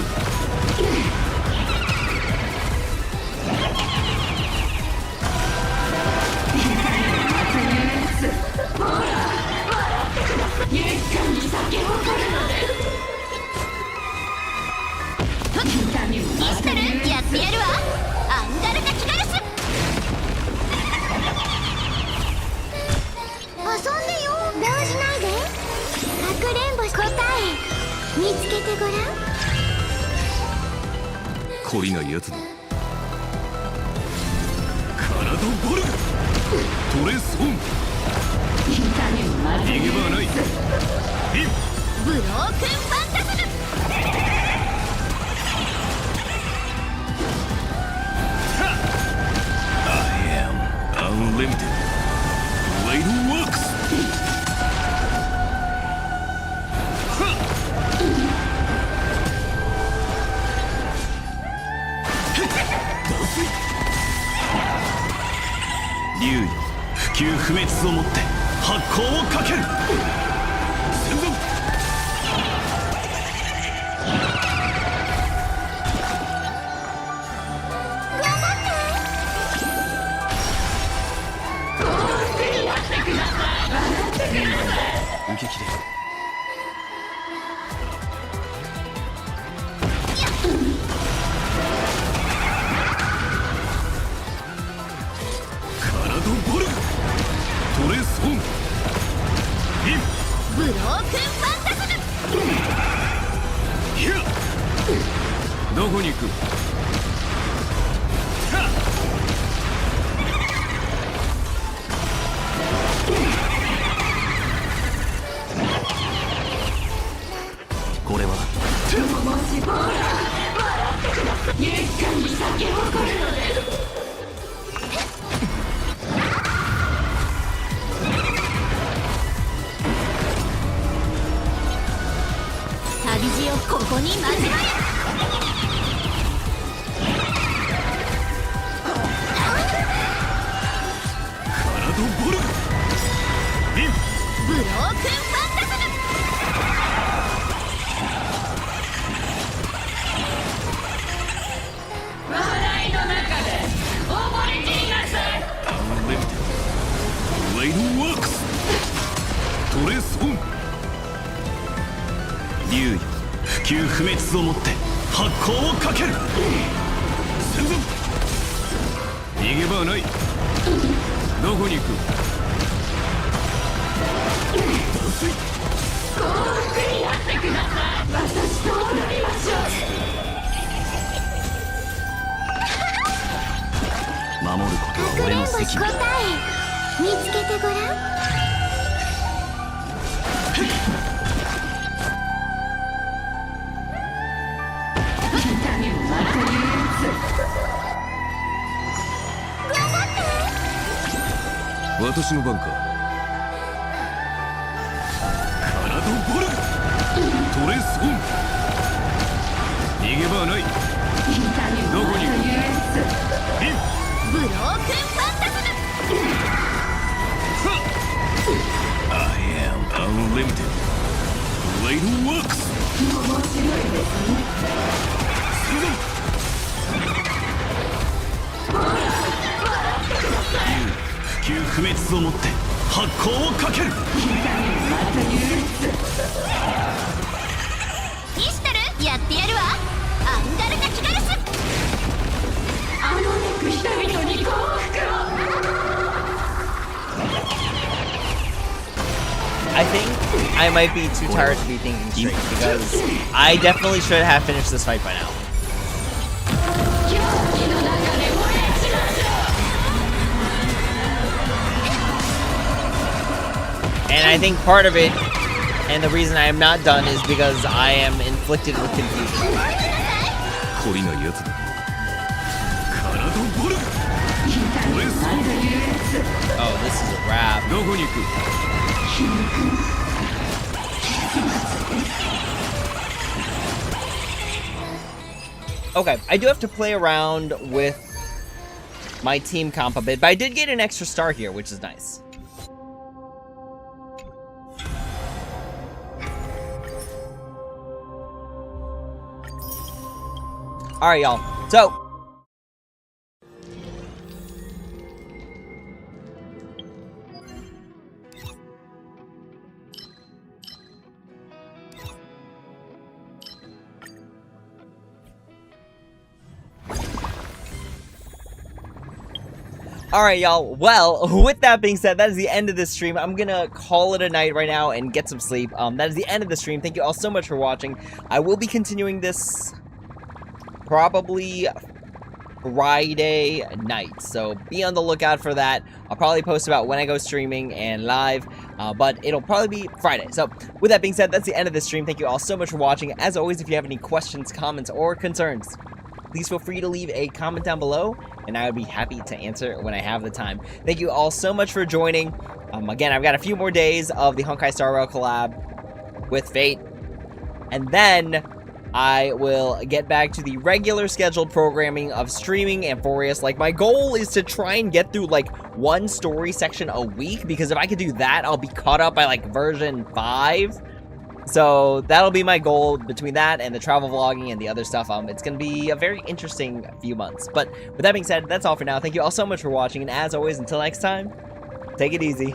知ってる？やってやるわ。アンガルタキガルス。遊んでよ。動じないで。かくれんぼし答え見つけてごらん。懲りないやつだ。カラドボルグトレースオン逃げ場はない。インブロークンファンタズム。Unlimited ブレイドワークス竜よ不朽不滅をもって発光をかける。戦争受け切れ。カラドボルグトレースオンインブロークンファンタズム。ヒアどこに行く。これはに間違いボルグインブロークンファンタズム笑いの中で溺れていなさい。アンレミテッドレイドワークストレースオン竜よ不朽不滅をもって発光をかける戦前逃げ場はないどこに行く断水幸福になってください。私と踊りましょう。守ることはかくれんぼ俺の責飛行務だ隊見つけてごらん。私の番かカナドボルグトレースオン逃げ場はないどこに行くリンブロークンファンタズム I am unlimited Blade Works 戦前不朽不滅をもって発光をかけるピストルやってやるわ。アンガルタキガルスあのめく人々に幸福を。I think I might be too tired to be thinking straight because I definitely should have finished this fight by now. And I think part of it, and the reason I am not done, is because I am inflicted with confusion. 懲りないやつだカナドボルグトレースオン Oh, this is a wrap. どこに行く Okay, I do have to play around with my team comp a bit, but I did get an extra star here, which is nice. Alright, y'all. So, alright, y'all. Well, with that being said, that is the end of this stream. I'm gonna call it a night right now and get some sleep. That is the end of the stream. Thank you all so much for watching. I will be continuing this probably Friday night, so be on the lookout for that. I'll probably post about when I go streaming and live, but it'll probably be Friday. So with that being said, that's the end of this stream. Thank you all so much for watching. As always, if you have any questions, comments, or concerns, please feel free to leave a comment down below, and I would be happy to answer when I have the time. Thank you all so much for joining. Again, I've got a few more days of the Honkai Star Rail collab with Fate, and then I will get back to the regular scheduled programming of streaming Amphorius. Like, my goal is to try and get through, like, one story section a week, because if I could do that, I'll be caught up by, like, version 5. So that'll be my goal between that and the travel vlogging and the other stuff. It's going to be a very interesting few months. But with that being said, that's all for now. Thank you all so much for watching, and as always, until next time, take it easy.